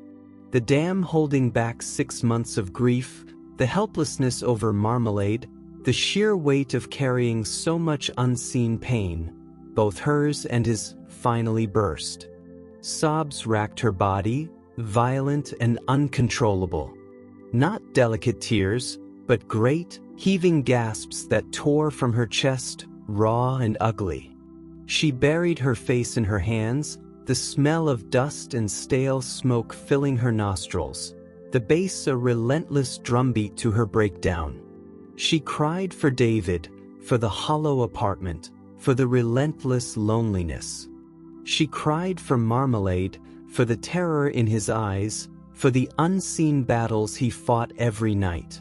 The dam holding back 6 months of grief, the helplessness over Marmalade, the sheer weight of carrying so much unseen pain, both hers and his, finally burst. Sobs racked her body, violent and uncontrollable. Not delicate tears, but great, heaving gasps that tore from her chest, raw and ugly. She buried her face in her hands, the smell of dust and stale smoke filling her nostrils, the bass a relentless drumbeat to her breakdown. She cried for David, for the hollow apartment, for the relentless loneliness. She cried for Marmalade, for the terror in his eyes, for the unseen battles he fought every night.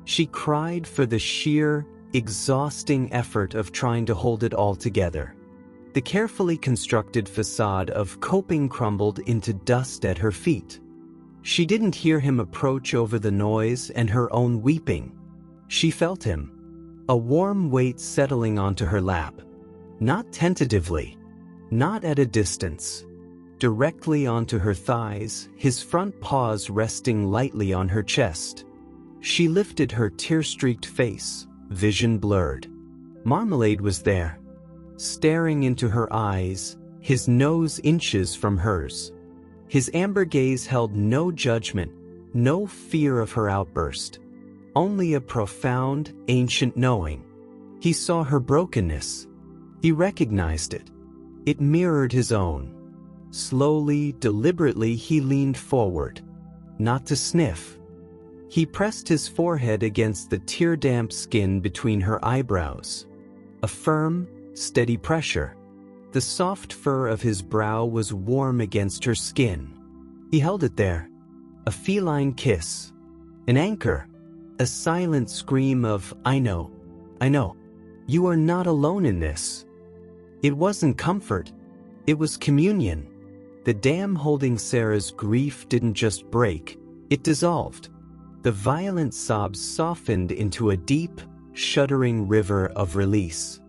She cried for the sheer, exhausting effort of trying to hold it all together. The carefully constructed facade of coping crumbled into dust at her feet. She didn't hear him approach over the noise and her own weeping. She felt him. A warm weight settling onto her lap. Not tentatively. Not at a distance. Directly onto her thighs, his front paws resting lightly on her chest. She lifted her tear-streaked face, vision blurred. Marmalade was there. Staring into her eyes, his nose inches from hers. His amber gaze held no judgment, no fear of her outburst. Only a profound, ancient knowing. He saw her brokenness. He recognized it. It mirrored his own. Slowly, deliberately, he leaned forward. Not to sniff. He pressed his forehead against the tear-damp skin between her eyebrows. A firm, steady pressure. The soft fur of his brow was warm against her skin. He held it there. A feline kiss. An anchor. A silent scream of, I know. You are not alone in this. It wasn't comfort. It was communion. The dam holding Sarah's grief didn't just break, it dissolved. The violent sobs softened into a deep, shuddering river of release.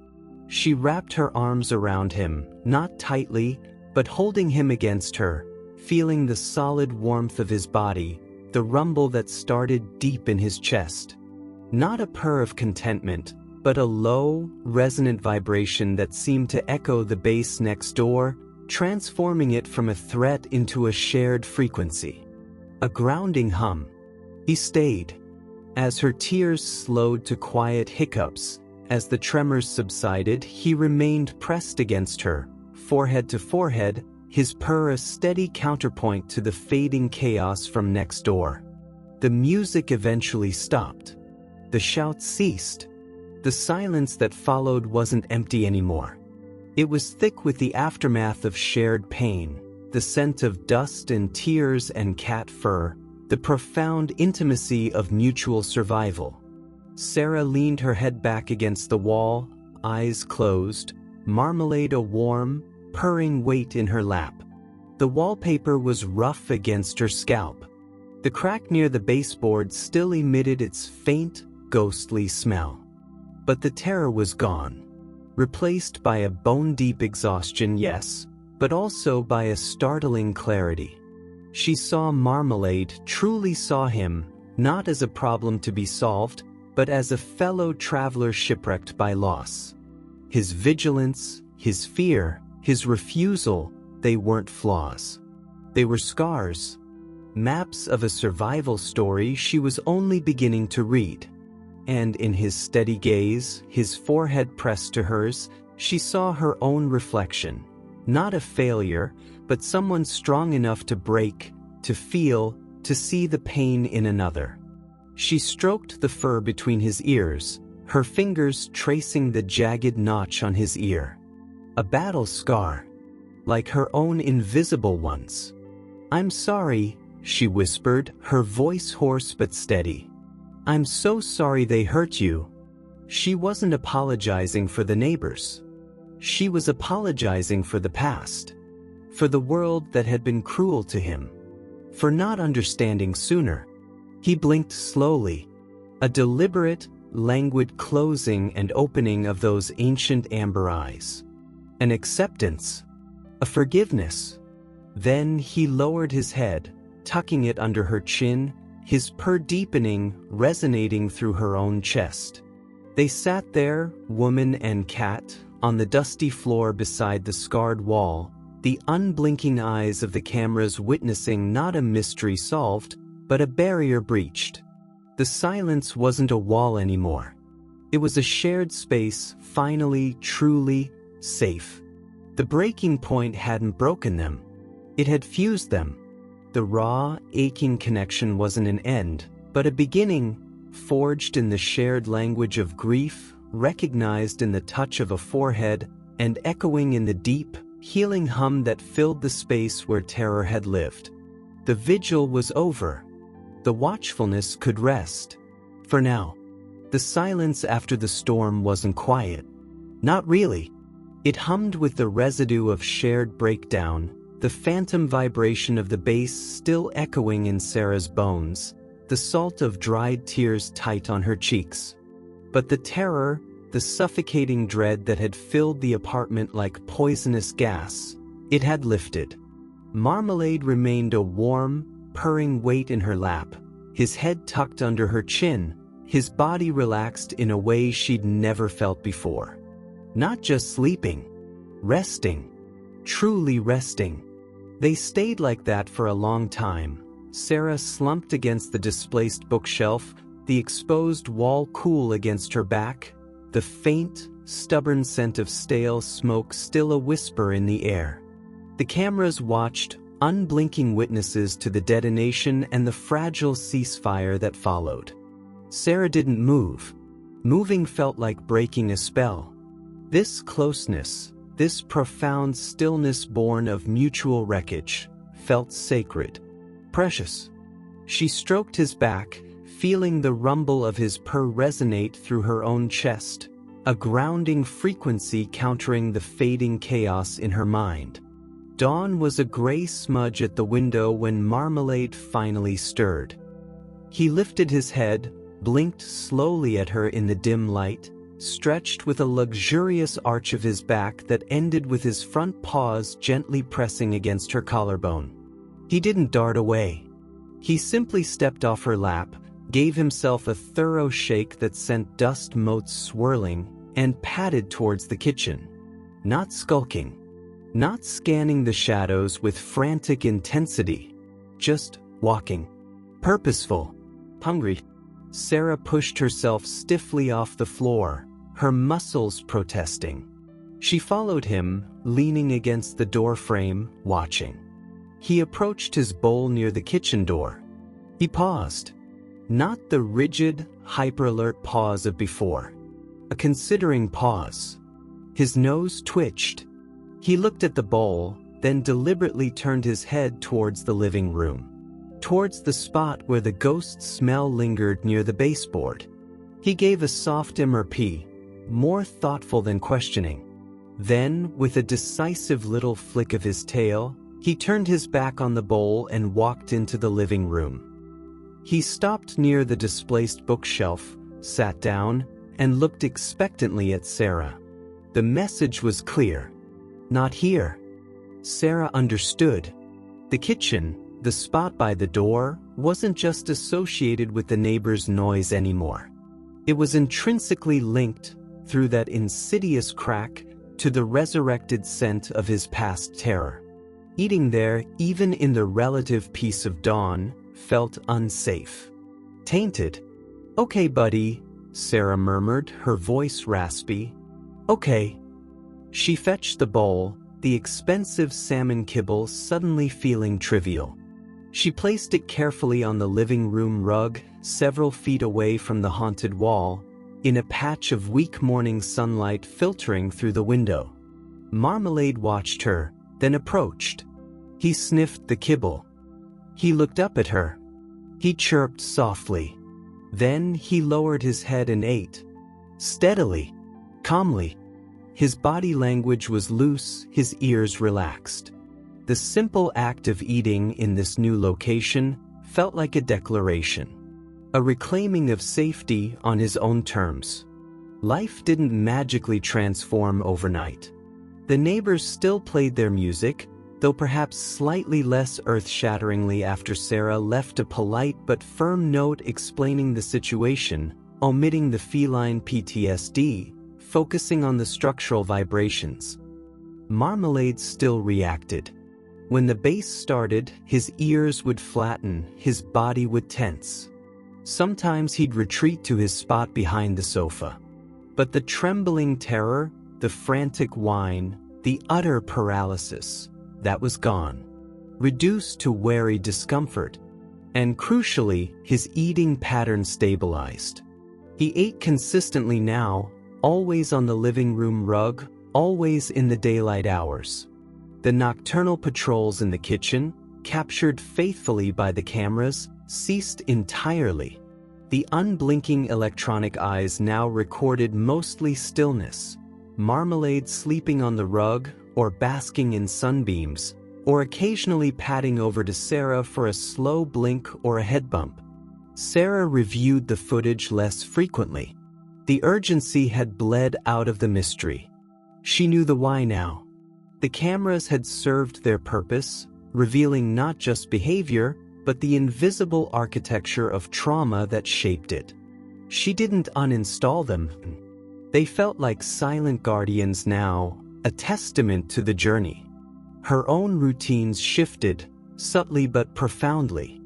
She wrapped her arms around him, not tightly, but holding him against her, feeling the solid warmth of his body, the rumble that started deep in his chest. Not a purr of contentment, but a low, resonant vibration that seemed to echo the bass next door, transforming it from a threat into a shared frequency. A grounding hum. He stayed. As her tears slowed to quiet hiccups, as the tremors subsided, he remained pressed against her, forehead to forehead, his purr a steady counterpoint to the fading chaos from next door. The music eventually stopped. The shouts ceased. The silence that followed wasn't empty anymore. It was thick with the aftermath of shared pain, the scent of dust and tears and cat fur, the profound intimacy of mutual survival. Sarah leaned her head back against the wall, eyes closed, Marmalade a warm, purring weight in her lap. The wallpaper was rough against her scalp. The crack near the baseboard still emitted its faint, ghostly smell. But the terror was gone. Replaced by a bone-deep exhaustion, yes, but also by a startling clarity. She saw Marmalade, truly saw him, not as a problem to be solved, but as a fellow traveler shipwrecked by loss. His vigilance, his fear, his refusal, they weren't flaws. They were scars. Maps of a survival story she was only beginning to read. And in his steady gaze, his forehead pressed to hers, she saw her own reflection. Not a failure, but someone strong enough to break, to feel, to see the pain in another. She stroked the fur between his ears, her fingers tracing the jagged notch on his ear. A battle scar, like her own invisible ones. "I'm sorry," she whispered, her voice hoarse but steady. "I'm so sorry they hurt you." She wasn't apologizing for the neighbors. She was apologizing for the past. For the world that had been cruel to him. For not understanding sooner. He blinked slowly. A deliberate, languid closing and opening of those ancient amber eyes. An acceptance. A forgiveness. Then he lowered his head, tucking it under her chin, his purr deepening, resonating through her own chest. They sat there, woman and cat, on the dusty floor beside the scarred wall, the unblinking eyes of the cameras witnessing not a mystery solved, but a barrier breached. The silence wasn't a wall anymore. It was a shared space, finally, truly, safe. The breaking point hadn't broken them. It had fused them. The raw, aching connection wasn't an end, but a beginning, forged in the shared language of grief, recognized in the touch of a forehead, and echoing in the deep, healing hum that filled the space where terror had lived. The vigil was over. The watchfulness could rest. For now. The silence after the storm wasn't quiet. Not really. It hummed with the residue of shared breakdown, the phantom vibration of the bass still echoing in Sarah's bones, the salt of dried tears tight on her cheeks. But the terror, the suffocating dread that had filled the apartment like poisonous gas, it had lifted. Marmalade remained a warm, purring weight in her lap, his head tucked under her chin, his body relaxed in a way she'd never felt before. Not just sleeping, resting, truly resting. They stayed like that for a long time. Sarah slumped against the displaced bookshelf, the exposed wall cool against her back, the faint, stubborn scent of stale smoke still a whisper in the air. The cameras watched, unblinking witnesses to the detonation and the fragile ceasefire that followed. Sarah didn't move. Moving felt like breaking a spell. This closeness, this profound stillness born of mutual wreckage, felt sacred, precious. She stroked his back, feeling the rumble of his purr resonate through her own chest, a grounding frequency countering the fading chaos in her mind. Dawn was a gray smudge at the window when Marmalade finally stirred. He lifted his head, blinked slowly at her in the dim light, stretched with a luxurious arch of his back that ended with his front paws gently pressing against her collarbone. He didn't dart away. He simply stepped off her lap, gave himself a thorough shake that sent dust motes swirling, and padded towards the kitchen. Not skulking. Not scanning the shadows with frantic intensity. Just walking. Purposeful. Hungry. Sarah pushed herself stiffly off the floor, her muscles protesting. She followed him, leaning against the door frame, watching. He approached his bowl near the kitchen door. He paused. Not the rigid, hyper-alert pause of before. A considering pause. His nose twitched. He looked at the bowl, then deliberately turned his head towards the living room. Towards the spot where the ghost smell lingered near the baseboard. He gave a soft MRP, more thoughtful than questioning. Then, with a decisive little flick of his tail, he turned his back on the bowl and walked into the living room. He stopped near the displaced bookshelf, sat down, and looked expectantly at Sarah. The message was clear. Not here. Sarah understood. The kitchen, the spot by the door, wasn't just associated with the neighbor's noise anymore. It was intrinsically linked, through that insidious crack, to the resurrected scent of his past terror. Eating there, even in the relative peace of dawn, felt unsafe. Tainted. "Okay, buddy," Sarah murmured, her voice raspy. "Okay." She fetched the bowl, the expensive salmon kibble suddenly feeling trivial. She placed it carefully on the living room rug, several feet away from the haunted wall, in a patch of weak morning sunlight filtering through the window. Marmalade watched her, then approached. He sniffed the kibble. He looked up at her. He chirped softly. Then he lowered his head and ate. Steadily. Calmly. His body language was loose, his ears relaxed. The simple act of eating in this new location felt like a declaration. A reclaiming of safety on his own terms. Life didn't magically transform overnight. The neighbors still played their music, though perhaps slightly less earth-shatteringly after Sarah left a polite but firm note explaining the situation, omitting the feline PTSD, focusing on the structural vibrations. Marmalade still reacted. When the bass started, his ears would flatten, his body would tense. Sometimes he'd retreat to his spot behind the sofa. But the trembling terror, the frantic whine, the utter paralysis, that was gone. Reduced to wary discomfort. And crucially, his eating pattern stabilized. He ate consistently now, always on the living room rug, always in the daylight hours. The nocturnal patrols in the kitchen, captured faithfully by the cameras, ceased entirely. The unblinking electronic eyes now recorded mostly stillness. Marmalade sleeping on the rug, or basking in sunbeams, or occasionally padding over to Sarah for a slow blink or a head bump. Sarah reviewed the footage less frequently. The urgency had bled out of the mystery. She knew the why now. The cameras had served their purpose, revealing not just behavior, but the invisible architecture of trauma that shaped it. She didn't uninstall them. They felt like silent guardians now, a testament to the journey. Her own routines shifted, subtly but profoundly.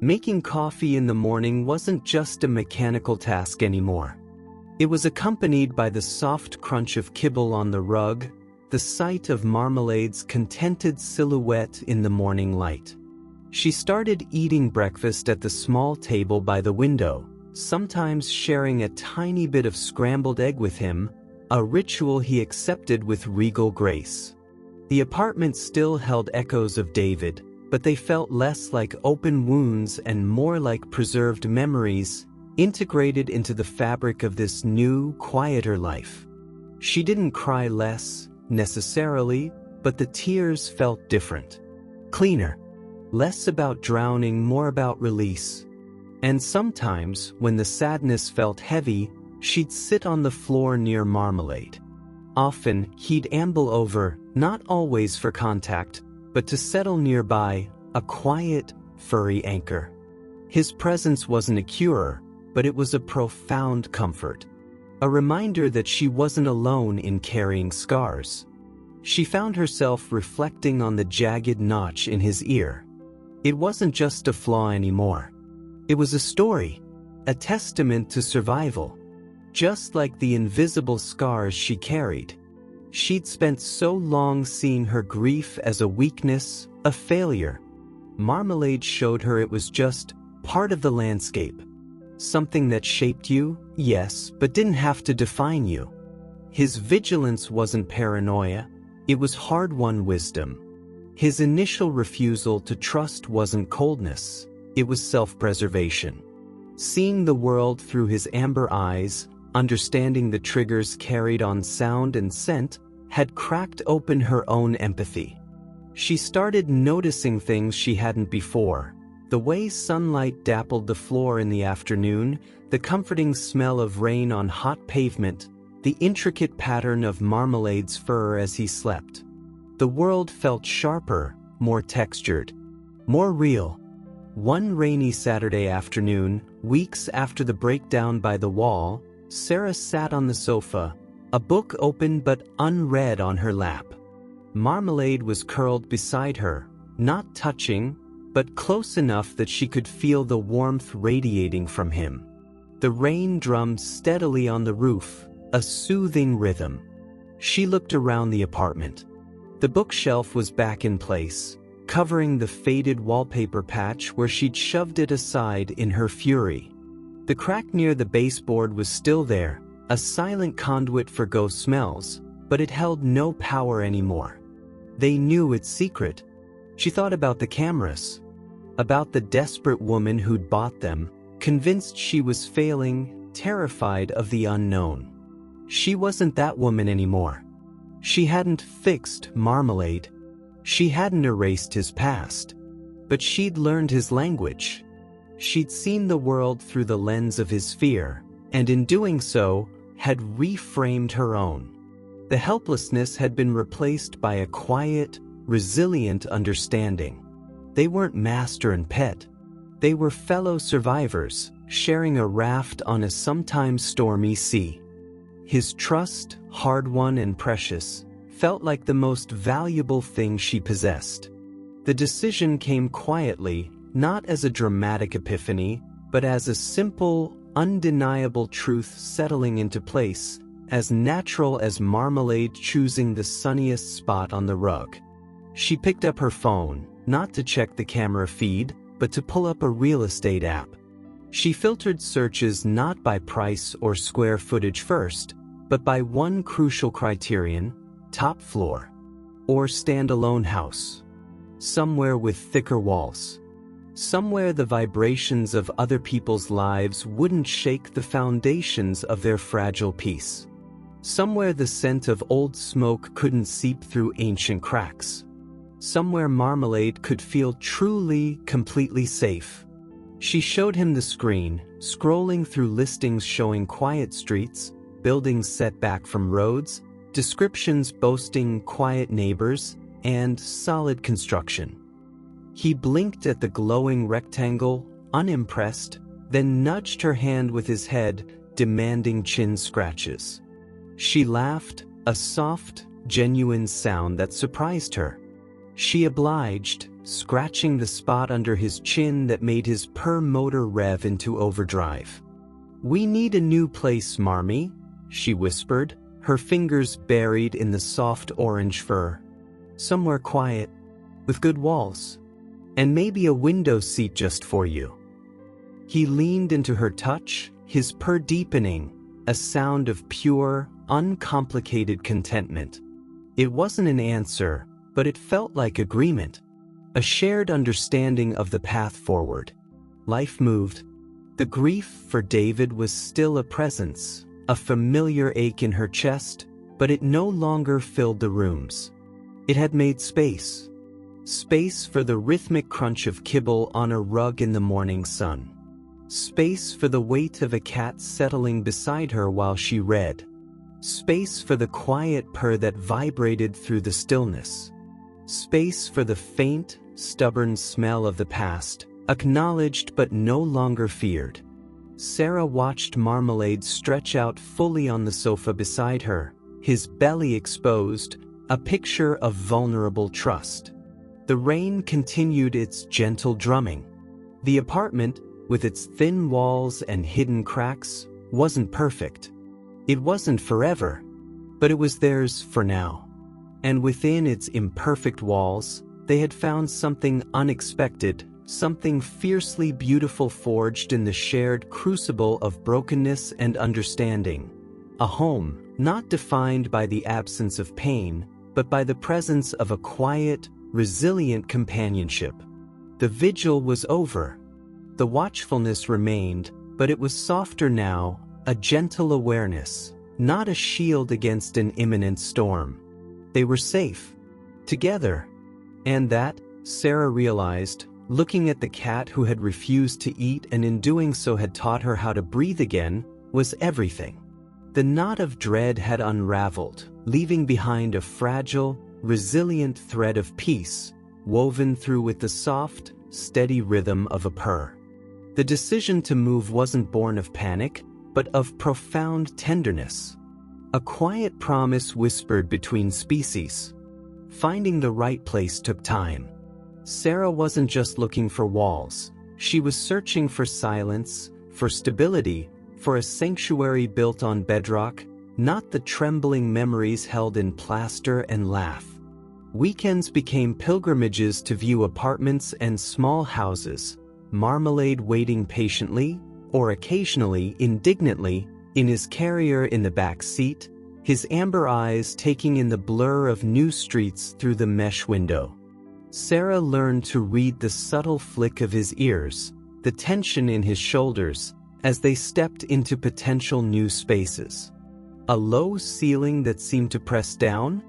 Making coffee in the morning wasn't just a mechanical task anymore. It was accompanied by the soft crunch of kibble on the rug, the sight of Marmalade's contented silhouette in the morning light. She started eating breakfast at the small table by the window, sometimes sharing a tiny bit of scrambled egg with him, a ritual he accepted with regal grace. The apartment still held echoes of David, but they felt less like open wounds and more like preserved memories, integrated into the fabric of this new, quieter life. She didn't cry less, necessarily, but the tears felt different. Cleaner. Less about drowning, more about release. And sometimes, when the sadness felt heavy, she'd sit on the floor near Marmalade. Often, he'd amble over, not always for contact, but to settle nearby, a quiet, furry anchor. His presence wasn't a cure, but it was a profound comfort. A reminder that she wasn't alone in carrying scars. She found herself reflecting on the jagged notch in his ear. It wasn't just a flaw anymore. It was a story, a testament to survival. Just like the invisible scars she carried. She'd spent so long seeing her grief as a weakness, a failure. Marmalade showed her it was just part of the landscape. Something that shaped you, yes, but didn't have to define you. His vigilance wasn't paranoia, it was hard-won wisdom. His initial refusal to trust wasn't coldness, it was self-preservation. Seeing the world through his amber eyes, understanding the triggers carried on sound and scent, had cracked open her own empathy. She started noticing things she hadn't before. The way sunlight dappled the floor in the afternoon, the comforting smell of rain on hot pavement, the intricate pattern of Marmalade's fur as he slept. The world felt sharper, more textured, more real. One rainy Saturday afternoon, weeks after the breakdown by the wall, Sarah sat on the sofa, a book open but unread on her lap. Marmalade was curled beside her, not touching, but close enough that she could feel the warmth radiating from him. The rain drummed steadily on the roof, a soothing rhythm. She looked around the apartment. The bookshelf was back in place, covering the faded wallpaper patch where she'd shoved it aside in her fury. The crack near the baseboard was still there, a silent conduit for ghost smells, but it held no power anymore. They knew its secret. She thought about the cameras, about the desperate woman who'd bought them, convinced she was failing, terrified of the unknown. She wasn't that woman anymore. She hadn't fixed Marmalade. She hadn't erased his past. But she'd learned his language. She'd seen the world through the lens of his fear, and in doing so, had reframed her own. The helplessness had been replaced by a quiet, resilient understanding. They weren't master and pet. They were fellow survivors, sharing a raft on a sometimes stormy sea. His trust, hard-won and precious, felt like the most valuable thing she possessed. The decision came quietly, not as a dramatic epiphany, but as a simple, undeniable truth settling into place, as natural as Marmalade choosing the sunniest spot on the rug. She picked up her phone, not to check the camera feed, but to pull up a real estate app. She filtered searches not by price or square footage first, but by one crucial criterion: top floor, or standalone house. Somewhere with thicker walls. Somewhere the vibrations of other people's lives wouldn't shake the foundations of their fragile peace. Somewhere the scent of old smoke couldn't seep through ancient cracks. Somewhere Marmalade could feel truly, completely safe. She showed him the screen, scrolling through listings showing quiet streets, buildings set back from roads, descriptions boasting quiet neighbors, and solid construction. He blinked at the glowing rectangle, unimpressed, then nudged her hand with his head, demanding chin scratches. She laughed, a soft, genuine sound that surprised her. She obliged, scratching the spot under his chin that made his purr motor rev into overdrive. "We need a new place, Marmy," she whispered, her fingers buried in the soft orange fur. Somewhere quiet, with good walls, and maybe a window seat just for you. He leaned into her touch, his purr deepening, a sound of pure, uncomplicated contentment. It wasn't an answer, but it felt like agreement, a shared understanding of the path forward. Life moved. The grief for David was still a presence, a familiar ache in her chest, but it no longer filled the rooms. It had made space. Space for the rhythmic crunch of kibble on a rug in the morning sun. Space for the weight of a cat settling beside her while she read. Space for the quiet purr that vibrated through the stillness. Space for the faint, stubborn smell of the past, acknowledged but no longer feared. Sarah watched Marmalade stretch out fully on the sofa beside her, his belly exposed, a picture of vulnerable trust. The rain continued its gentle drumming. The apartment, with its thin walls and hidden cracks, wasn't perfect. It wasn't forever, but it was theirs for now. And within its imperfect walls, they had found something unexpected, something fiercely beautiful forged in the shared crucible of brokenness and understanding. A home, not defined by the absence of pain, but by the presence of a quiet, resilient companionship. The vigil was over. The watchfulness remained, but it was softer now, a gentle awareness, not a shield against an imminent storm. They were safe. Together. And that, Sarah realized, looking at the cat who had refused to eat and in doing so had taught her how to breathe again, was everything. The knot of dread had unraveled, leaving behind a fragile, resilient thread of peace, woven through with the soft, steady rhythm of a purr. The decision to move wasn't born of panic, but of profound tenderness. A quiet promise whispered between species. Finding the right place took time. Sarah wasn't just looking for walls. She was searching for silence, for stability, for a sanctuary built on bedrock, not the trembling memories held in plaster and laugh. Weekends became pilgrimages to view apartments and small houses, Marmalade waiting patiently, or occasionally indignantly, in his carrier in the back seat, his amber eyes taking in the blur of new streets through the mesh window. Sarah learned to read the subtle flick of his ears, the tension in his shoulders, as they stepped into potential new spaces. A low ceiling that seemed to press down?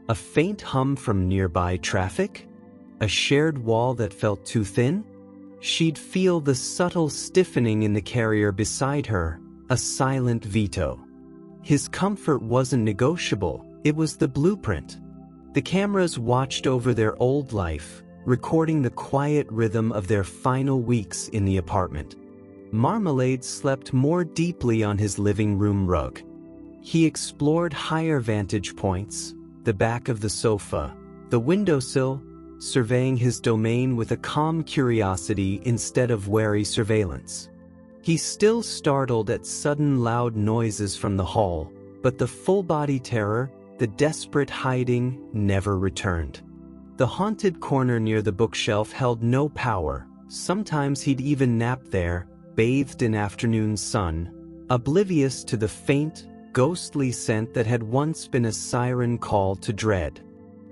A faint hum from nearby traffic? A shared wall that felt too thin? She'd feel the subtle stiffening in the carrier beside her, a silent veto. His comfort wasn't negotiable, it was the blueprint. The cameras watched over their old life, recording the quiet rhythm of their final weeks in the apartment. Marmalade slept more deeply on his living room rug. He explored higher vantage points, the back of the sofa, the windowsill, surveying his domain with a calm curiosity instead of wary surveillance. He still startled at sudden loud noises from the hall, but the full-body terror, the desperate hiding, never returned. The haunted corner near the bookshelf held no power. Sometimes he'd even nap there, bathed in afternoon sun, oblivious to the faint, ghostly scent that had once been a siren call to dread.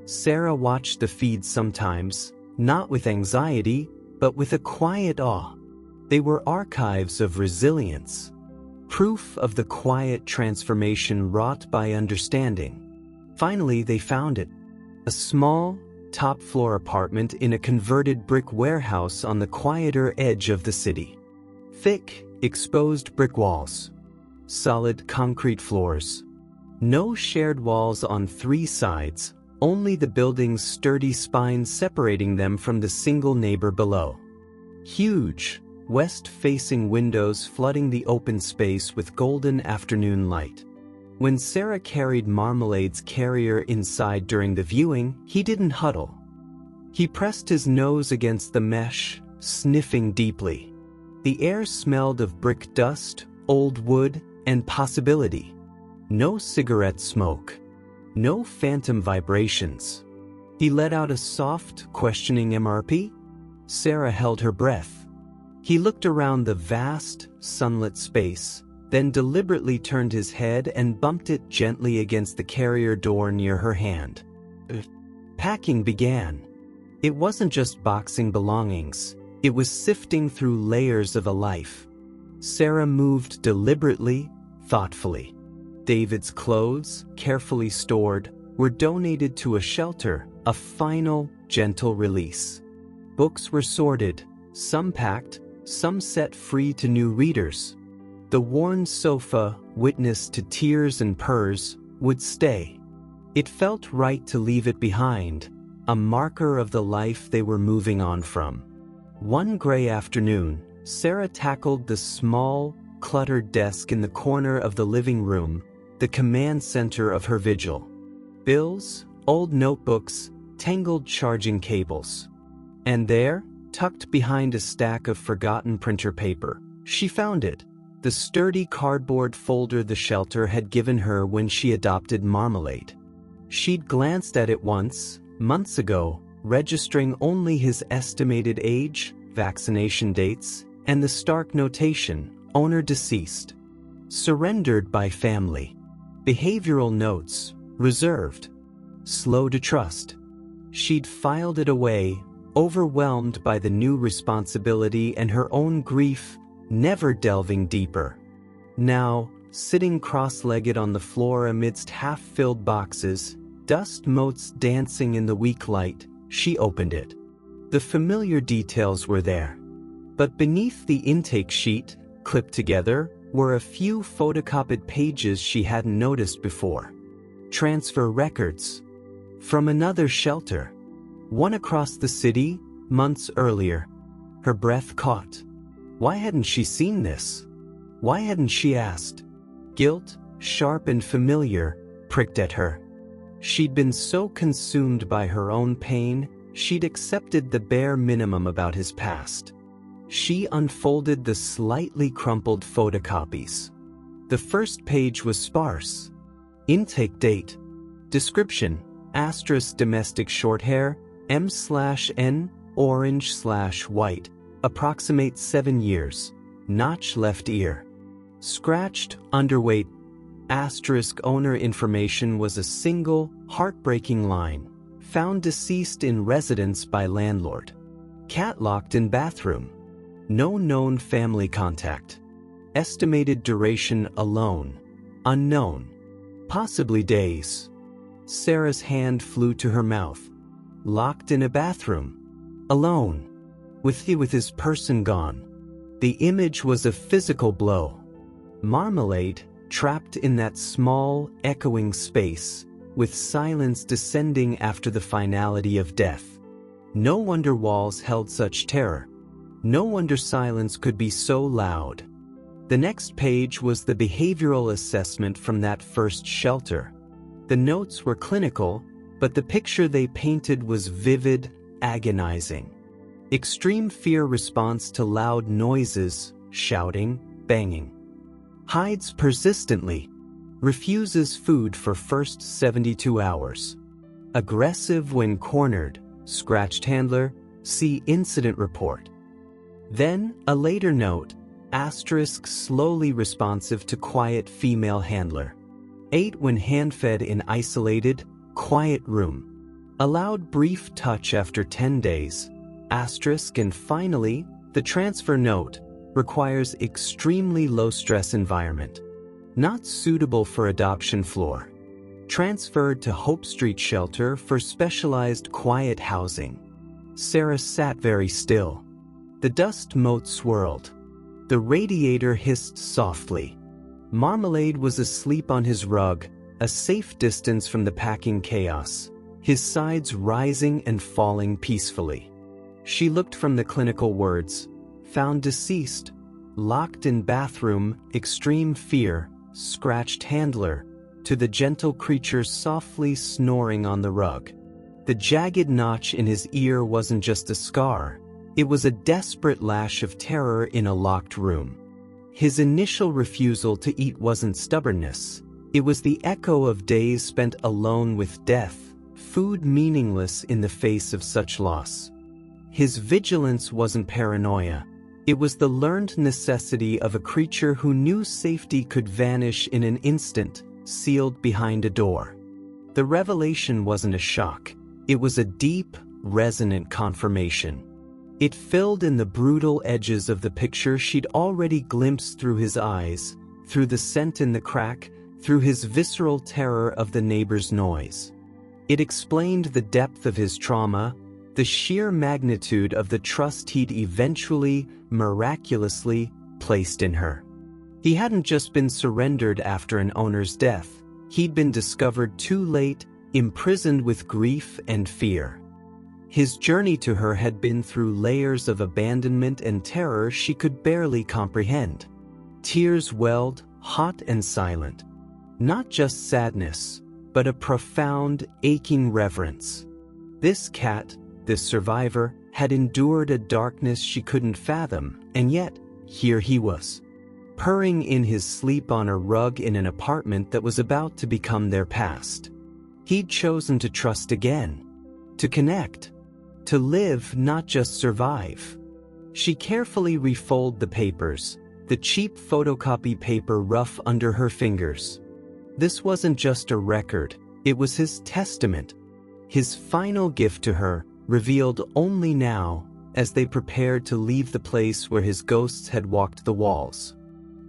Sarah watched the feed sometimes, not with anxiety, but with a quiet awe. They were archives of resilience, proof of the quiet transformation wrought by understanding. Finally, they found it. A small, top-floor apartment in a converted brick warehouse on the quieter edge of the city. Thick, exposed brick walls. Solid concrete floors. No shared walls on three sides, only the building's sturdy spine separating them from the single neighbor below. Huge, west-facing windows flooding the open space with golden afternoon light. When Sarah carried Marmalade's carrier inside during the viewing, he didn't huddle. He pressed his nose against the mesh, sniffing deeply. The air smelled of brick dust, old wood, and possibility. No cigarette smoke. No phantom vibrations. He let out a soft, questioning MRP. Sarah held her breath. He looked around the vast, sunlit space, then deliberately turned his head and bumped it gently against the carrier door near her hand. Packing began. It wasn't just boxing belongings. It was sifting through layers of a life. Sarah moved deliberately, thoughtfully. David's clothes, carefully stored, were donated to a shelter, a final, gentle release. Books were sorted, some packed, some set free to new readers. The worn sofa, witness to tears and purrs, would stay. It felt right to leave it behind, a marker of the life they were moving on from. One gray afternoon, Sarah tackled the small, cluttered desk in the corner of the living room, the command center of her vigil. Bills, old notebooks, tangled charging cables. And there, tucked behind a stack of forgotten printer paper, she found it. The sturdy cardboard folder the shelter had given her when she adopted Marmalade. She'd glanced at it once, months ago, registering only his estimated age, vaccination dates, and the stark notation, owner deceased. Surrendered by family. Behavioral notes, reserved. Slow to trust. She'd filed it away, overwhelmed by the new responsibility and her own grief, never delving deeper. Now, sitting cross-legged on the floor amidst half-filled boxes, dust motes dancing in the weak light, she opened it. The familiar details were there. But beneath the intake sheet, clipped together, were a few photocopied pages she hadn't noticed before. Transfer records. From another shelter. One across the city, months earlier. Her breath caught. Why hadn't she seen this? Why hadn't she asked? Guilt, sharp and familiar, pricked at her. She'd been so consumed by her own pain, she'd accepted the bare minimum about his past. She unfolded the slightly crumpled photocopies. The first page was sparse. Intake date. Description: * domestic short hair, M/N, orange/white, approximate 7 years, notch left ear. Scratched, underweight. * owner information was a single, heartbreaking line. Found deceased in residence by landlord. Cat locked in bathroom. No known family contact. Estimated duration alone. Unknown. Possibly days. Sarah's hand flew to her mouth. Locked in a bathroom. Alone. With his person gone. The image was a physical blow. Marmalade, trapped in that small, echoing space, with silence descending after the finality of death. No wonder walls held such terror. No wonder silence could be so loud. The next page was the behavioral assessment from that first shelter. The notes were clinical, but the picture they painted was vivid, agonizing. Extreme fear response to loud noises, shouting, banging. Hides persistently. Refuses food for first 72 hours. Aggressive when cornered, scratched handler, see incident report. Then, a later note, * slowly responsive to quiet female handler. Ate when hand-fed in isolated, quiet room. Allowed brief touch after 10 days. * and finally, the transfer note, requires extremely low-stress environment. Not suitable for adoption floor. Transferred to Hope Street Shelter for specialized quiet housing. Sarah sat very still. The dust mote swirled. The radiator hissed softly. Marmalade was asleep on his rug, a safe distance from the packing chaos, his sides rising and falling peacefully. She looked from the clinical words, found deceased, locked in bathroom, extreme fear, scratched handler, to the gentle creature softly snoring on the rug. The jagged notch in his ear wasn't just a scar. It was a desperate lash of terror in a locked room. His initial refusal to eat wasn't stubbornness. It was the echo of days spent alone with death, food meaningless in the face of such loss. His vigilance wasn't paranoia. It was the learned necessity of a creature who knew safety could vanish in an instant, sealed behind a door. The revelation wasn't a shock. It was a deep, resonant confirmation. It filled in the brutal edges of the picture she'd already glimpsed through his eyes, through the scent in the crack, through his visceral terror of the neighbor's noise. It explained the depth of his trauma, the sheer magnitude of the trust he'd eventually, miraculously, placed in her. He hadn't just been surrendered after an owner's death. He'd been discovered too late, imprisoned with grief and fear. His journey to her had been through layers of abandonment and terror she could barely comprehend. Tears welled, hot and silent. Not just sadness, but a profound, aching reverence. This cat, this survivor, had endured a darkness she couldn't fathom, and yet, here he was, purring in his sleep on a rug in an apartment that was about to become their past. He'd chosen to trust again, to connect, to live, not just survive. She carefully refolded the papers, the cheap photocopy paper rough under her fingers. This wasn't just a record, it was his testament, his final gift to her, revealed only now, as they prepared to leave the place where his ghosts had walked the walls.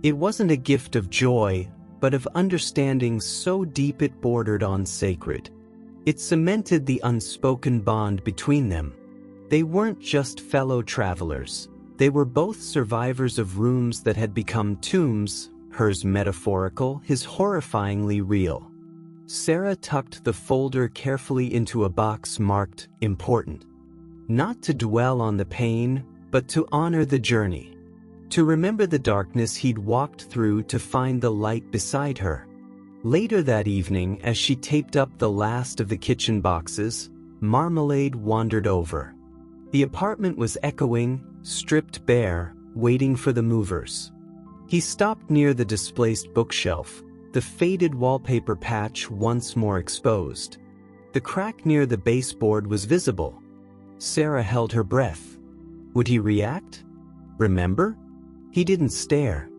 It wasn't a gift of joy, but of understanding so deep it bordered on sacred. It cemented the unspoken bond between them. They weren't just fellow travelers. They were both survivors of rooms that had become tombs, hers metaphorical, his horrifyingly real. Sarah tucked the folder carefully into a box marked important. Not to dwell on the pain, but to honor the journey. To remember the darkness he'd walked through to find the light beside her. Later that evening, as she taped up the last of the kitchen boxes, Marmalade wandered over. The apartment was echoing, stripped bare, waiting for the movers. He stopped near the displaced bookshelf, the faded wallpaper patch once more exposed. The crack near the baseboard was visible. Sarah held her breath. Would he react? Remember? He didn't stare.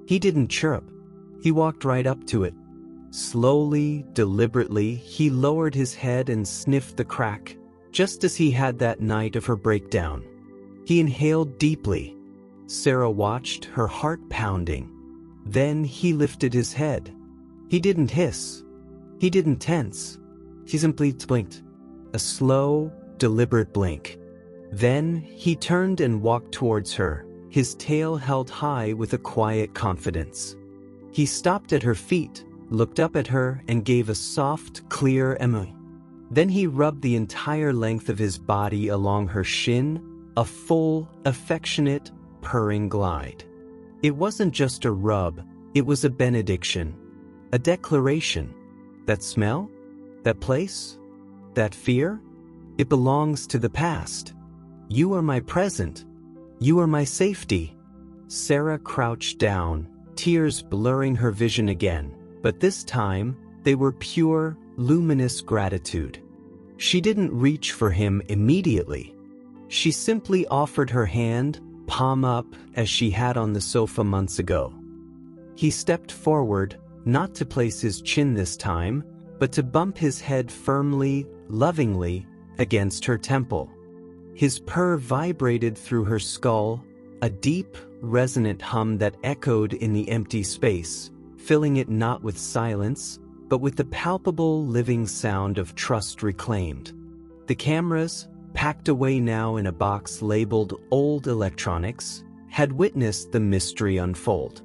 He didn't chirp. He walked right up to it. Slowly, deliberately, he lowered his head and sniffed the crack, just as he had that night of her breakdown. He inhaled deeply. Sarah watched, her heart pounding. Then he lifted his head. He didn't hiss. He didn't tense. He simply blinked. A slow, deliberate blink. Then he turned and walked towards her, his tail held high with a quiet confidence. He stopped at her feet, looked up at her, and gave a soft, clear "Emma." Then he rubbed the entire length of his body along her shin, a full, affectionate, purring glide. It wasn't just a rub, it was a benediction, a declaration. That smell? That place? That fear? It belongs to the past. You are my present. You are my safety. Sarah crouched down, tears blurring her vision again, but this time, they were pure, luminous gratitude. She didn't reach for him immediately. She simply offered her hand, palm up, as she had on the sofa months ago. He stepped forward, not to place his chin this time, but to bump his head firmly, lovingly, against her temple. His purr vibrated through her skull, a deep, resonant hum that echoed in the empty space, filling it not with silence, but with the palpable, living sound of trust reclaimed. The cameras, packed away now in a box labeled Old Electronics, had witnessed the mystery unfold.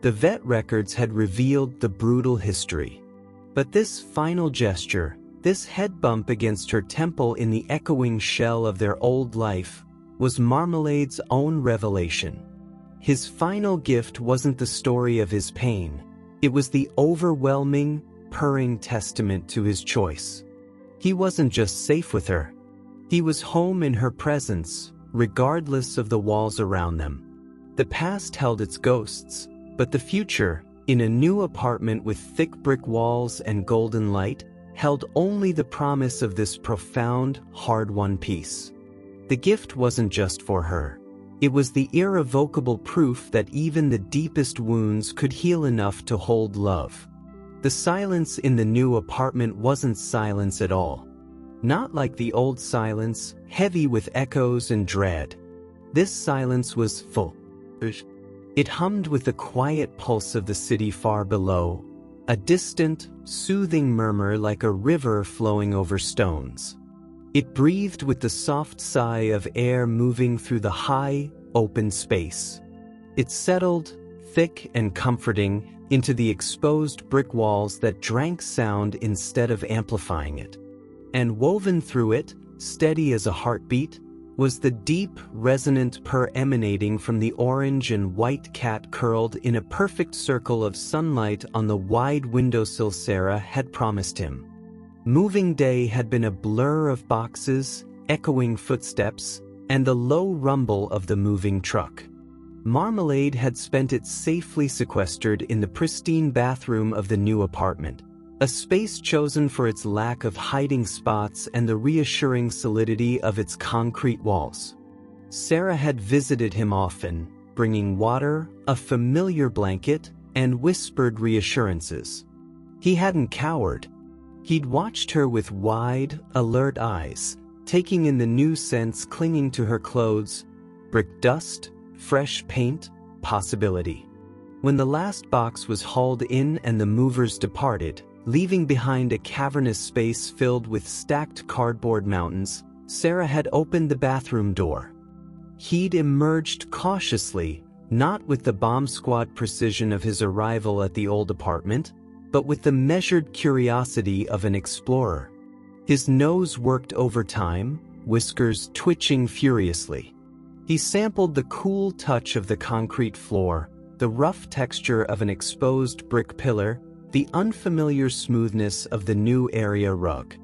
The vet records had revealed the brutal history. But this final gesture, this head bump against her temple in the echoing shell of their old life, was Marmalade's own revelation. His final gift wasn't the story of his pain. It was the overwhelming, purring testament to his choice. He wasn't just safe with her. He was home in her presence, regardless of the walls around them. The past held its ghosts, but the future, in a new apartment with thick brick walls and golden light, held only the promise of this profound, hard-won peace. The gift wasn't just for her. It was the irrevocable proof that even the deepest wounds could heal enough to hold love. The silence in the new apartment wasn't silence at all. Not like the old silence, heavy with echoes and dread. This silence was full. It hummed with the quiet pulse of the city far below, a distant, soothing murmur like a river flowing over stones. It breathed with the soft sigh of air moving through the high, open space. It settled, thick and comforting, into the exposed brick walls that drank sound instead of amplifying it. And woven through it, steady as a heartbeat, was the deep, resonant purr emanating from the orange and white cat curled in a perfect circle of sunlight on the wide windowsill Sarah had promised him. Moving day had been a blur of boxes, echoing footsteps, and the low rumble of the moving truck. Marmalade had spent it safely sequestered in the pristine bathroom of the new apartment, a space chosen for its lack of hiding spots and the reassuring solidity of its concrete walls. Sarah had visited him often, bringing water, a familiar blanket, and whispered reassurances. He hadn't cowered. He'd watched her with wide, alert eyes, taking in the new scents clinging to her clothes, brick dust, fresh paint, possibility. When the last box was hauled in and the movers departed, leaving behind a cavernous space filled with stacked cardboard mountains, Sarah had opened the bathroom door. He'd emerged cautiously, not with the bomb squad precision of his arrival at the old apartment, but with the measured curiosity of an explorer. His nose worked overtime, whiskers twitching furiously. He sampled the cool touch of the concrete floor, the rough texture of an exposed brick pillar, the unfamiliar smoothness of the new area rug.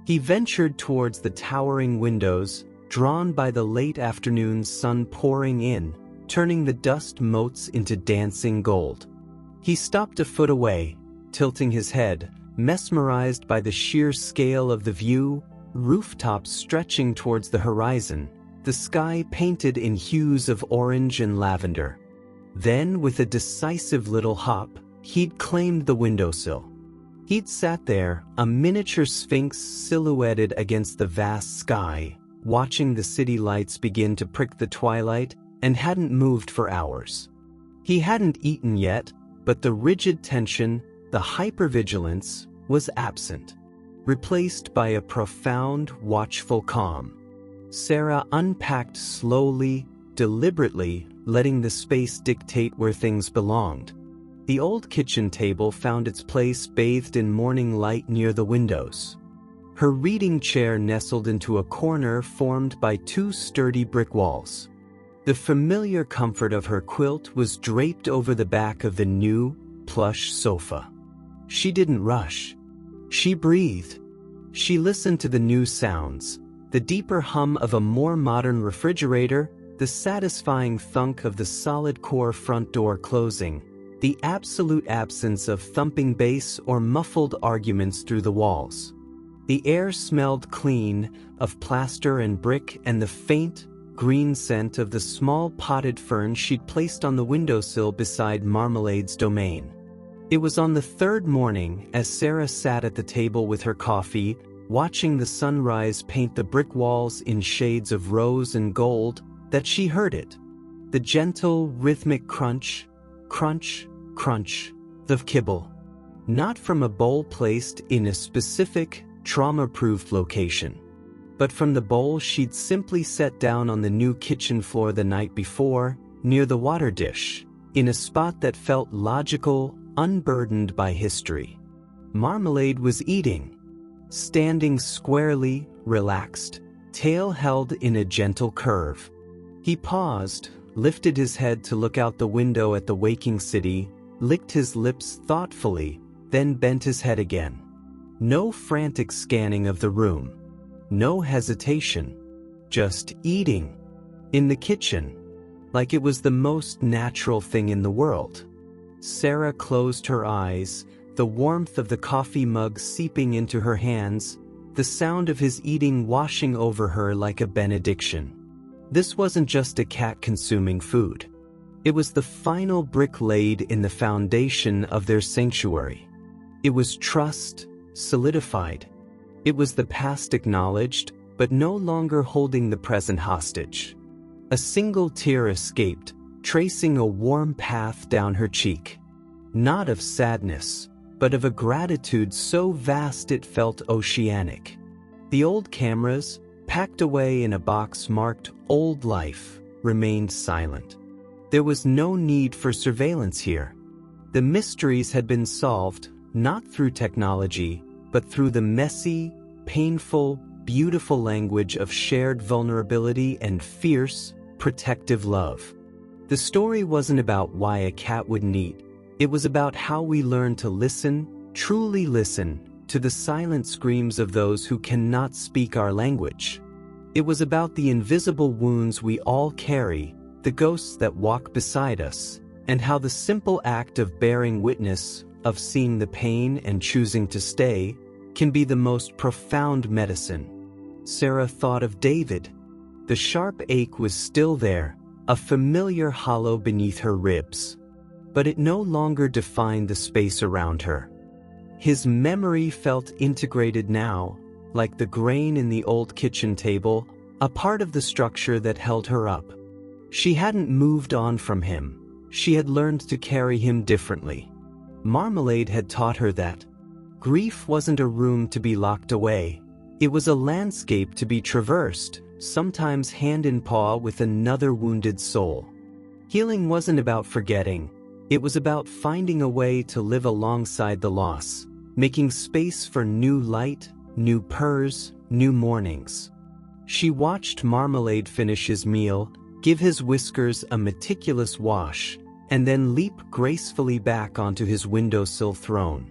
He ventured towards the towering windows, drawn by the late afternoon sun pouring in, turning the dust motes into dancing gold. He stopped a foot away, tilting his head, mesmerized by the sheer scale of the view, rooftops stretching towards the horizon, the sky painted in hues of orange and lavender. Then, with a decisive little hop, he'd claimed the windowsill. He'd sat there, a miniature sphinx silhouetted against the vast sky, watching the city lights begin to prick the twilight, and hadn't moved for hours. He hadn't eaten yet, but the rigid tension, the hypervigilance, was absent, replaced by a profound, watchful calm. Sarah unpacked slowly, deliberately, letting the space dictate where things belonged. The old kitchen table found its place bathed in morning light near the windows. Her reading chair nestled into a corner formed by two sturdy brick walls. The familiar comfort of her quilt was draped over the back of the new, plush sofa. She didn't rush. She breathed. She listened to the new sounds, the deeper hum of a more modern refrigerator, the satisfying thunk of the solid core front door closing, the absolute absence of thumping bass or muffled arguments through the walls. The air smelled clean, of plaster and brick and the faint, green scent of the small potted fern she'd placed on the windowsill beside Marmalade's domain. It was on the third morning, as Sarah sat at the table with her coffee, watching the sunrise paint the brick walls in shades of rose and gold, that she heard it. The gentle, rhythmic crunch, crunch, crunch, of kibble. Not from a bowl placed in a specific, trauma-proof location, but from the bowl she'd simply set down on the new kitchen floor the night before, near the water dish, in a spot that felt logical, unburdened by history. Marmalade was eating, standing squarely, relaxed, tail held in a gentle curve. He paused, lifted his head to look out the window at the waking city, licked his lips thoughtfully, then bent his head again. No frantic scanning of the room. No hesitation. Just eating. In the kitchen. Like it was the most natural thing in the world. Sarah closed her eyes, the warmth of the coffee mug seeping into her hands, the sound of his eating washing over her like a benediction. This wasn't just a cat consuming food. It was the final brick laid in the foundation of their sanctuary. It was trust, solidified. It was the past acknowledged, but no longer holding the present hostage. A single tear escaped, tracing a warm path down her cheek. Not of sadness, but of a gratitude so vast it felt oceanic. The old cameras, packed away in a box marked Old Life, remained silent. There was no need for surveillance here. The mysteries had been solved, not through technology, but through the messy, painful, beautiful language of shared vulnerability and fierce, protective love. The story wasn't about why a cat wouldn't eat. It was about how we learn to listen, truly listen, to the silent screams of those who cannot speak our language. It was about the invisible wounds we all carry, the ghosts that walk beside us, and how the simple act of bearing witness, of seeing the pain and choosing to stay, can be the most profound medicine. Sarah thought of David. The sharp ache was still there, a familiar hollow beneath her ribs. But it no longer defined the space around her. His memory felt integrated now, like the grain in the old kitchen table, a part of the structure that held her up. She hadn't moved on from him. She had learned to carry him differently. Marmalade had taught her that grief wasn't a room to be locked away. It was a landscape to be traversed, sometimes hand in paw with another wounded soul. Healing wasn't about forgetting. It was about finding a way to live alongside the loss, making space for new light, new purrs, new mornings. She watched Marmalade finish his meal, give his whiskers a meticulous wash, and then leap gracefully back onto his windowsill throne.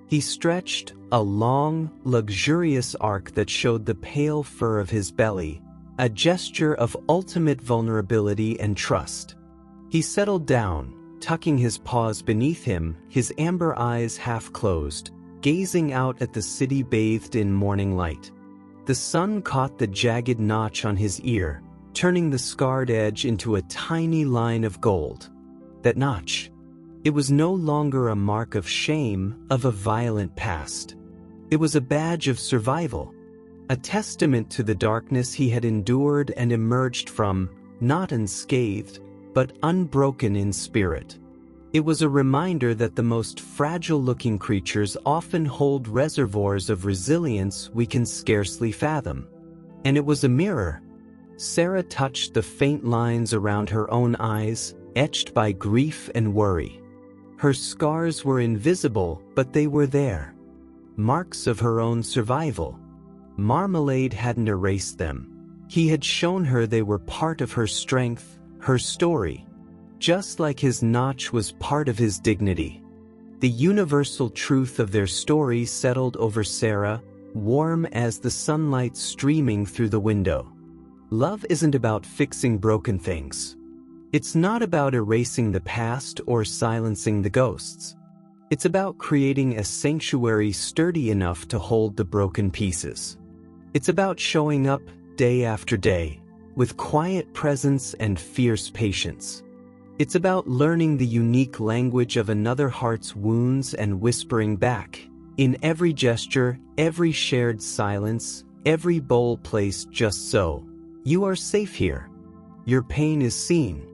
He stretched, a long, luxurious arc that showed the pale fur of his belly, a gesture of ultimate vulnerability and trust. He settled down, tucking his paws beneath him, his amber eyes half closed, gazing out at the city bathed in morning light. The sun caught the jagged notch on his ear, turning the scarred edge into a tiny line of gold. That notch. It was no longer a mark of shame, of a violent past. It was a badge of survival, a testament to the darkness he had endured and emerged from, not unscathed, but unbroken in spirit. It was a reminder that the most fragile-looking creatures often hold reservoirs of resilience we can scarcely fathom. And it was a mirror. Sarah touched the faint lines around her own eyes, etched by grief and worry. Her scars were invisible, but they were there. Marks of her own survival. Marmalade hadn't erased them. He had shown her they were part of her strength, her story. Just like his notch was part of his dignity. The universal truth of their story settled over Sarah, warm as the sunlight streaming through the window. Love isn't about fixing broken things. It's not about erasing the past or silencing the ghosts. It's about creating a sanctuary sturdy enough to hold the broken pieces. It's about showing up day after day, with quiet presence and fierce patience. It's about learning the unique language of another heart's wounds and whispering back, in every gesture, every shared silence, every bowl placed just so. You are safe here. Your pain is seen.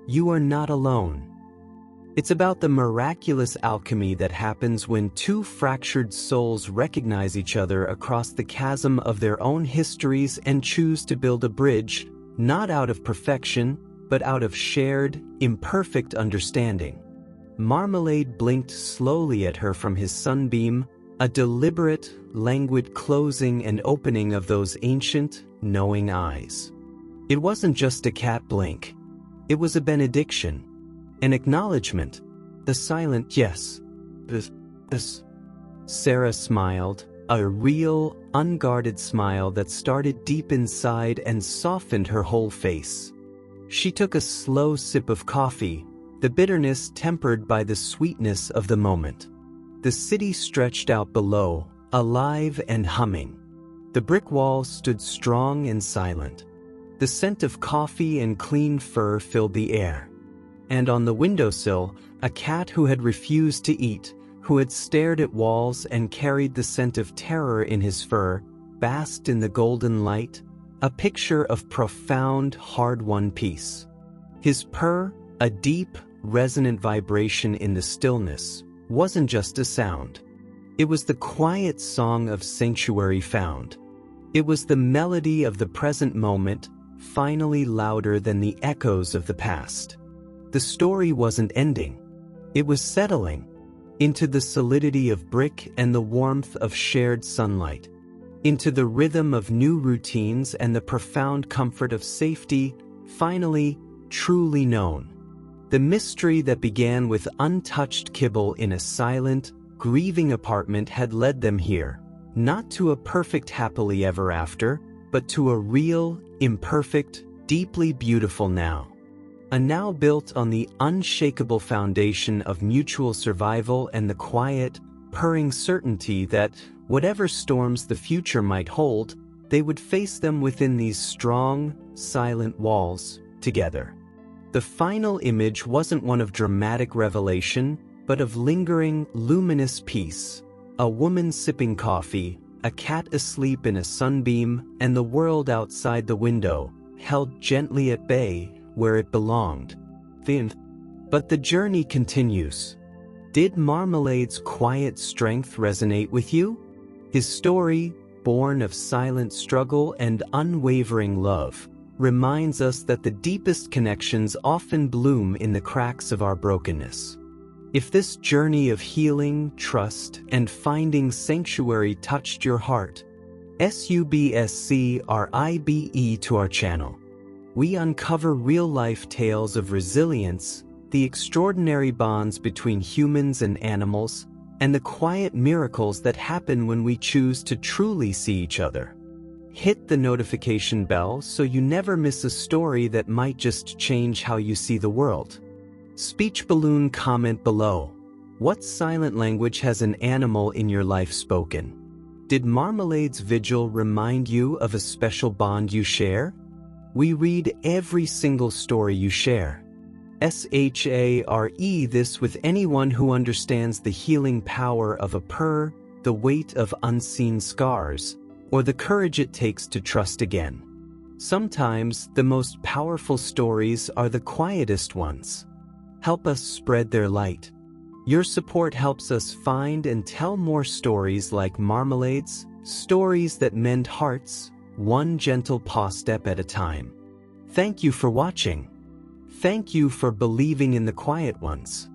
You are not alone. It's about the miraculous alchemy that happens when two fractured souls recognize each other across the chasm of their own histories and choose to build a bridge, not out of perfection, but out of shared, imperfect understanding. Marmalade blinked slowly at her from his sunbeam, a deliberate, languid closing and opening of those ancient, knowing eyes. It wasn't just a cat blink. It was a benediction, an acknowledgement, a silent yes. This. Sarah smiled, a real, unguarded smile that started deep inside and softened her whole face. She took a slow sip of coffee, the bitterness tempered by the sweetness of the moment. The city stretched out below, alive and humming. The brick walls stood strong and silent. The scent of coffee and clean fur filled the air. And on the windowsill, a cat who had refused to eat, who had stared at walls and carried the scent of terror in his fur, basked in the golden light, a picture of profound, hard-won peace. His purr, a deep, resonant vibration in the stillness, wasn't just a sound. It was the quiet song of sanctuary found. It was the melody of the present moment, finally louder than the echoes of the past. The story wasn't ending. It was settling into the solidity of brick and the warmth of shared sunlight, into the rhythm of new routines and the profound comfort of safety, finally, truly known. The mystery that began with untouched kibble in a silent, grieving apartment had led them here, not to a perfect happily ever after, but to a real, imperfect, deeply beautiful now. A now built on the unshakable foundation of mutual survival and the quiet, purring certainty that, whatever storms the future might hold, they would face them within these strong, silent walls, together. The final image wasn't one of dramatic revelation, but of lingering, luminous peace. A woman sipping coffee, a cat asleep in a sunbeam, and the world outside the window, held gently at bay, where it belonged. But the journey continues. Did Marmalade's quiet strength resonate with you? His story, born of silent struggle and unwavering love, reminds us that the deepest connections often bloom in the cracks of our brokenness. If this journey of healing, trust, and finding sanctuary touched your heart, subscribe to our channel. We uncover real-life tales of resilience, the extraordinary bonds between humans and animals, and the quiet miracles that happen when we choose to truly see each other. Hit the notification bell so you never miss a story that might just change how you see the world. Speech balloon comment below. What silent language has an animal in your life spoken? Did Marmalade's vigil remind you of a special bond you share? We read every single story you share. Share this with anyone who understands the healing power of a purr, the weight of unseen scars, or the courage it takes to trust again. Sometimes the most powerful stories are the quietest ones. Help us spread their light. Your support helps us find and tell more stories like Marmalade's, stories that mend hearts, one gentle paw step at a time. Thank you for watching. Thank you for believing in the quiet ones.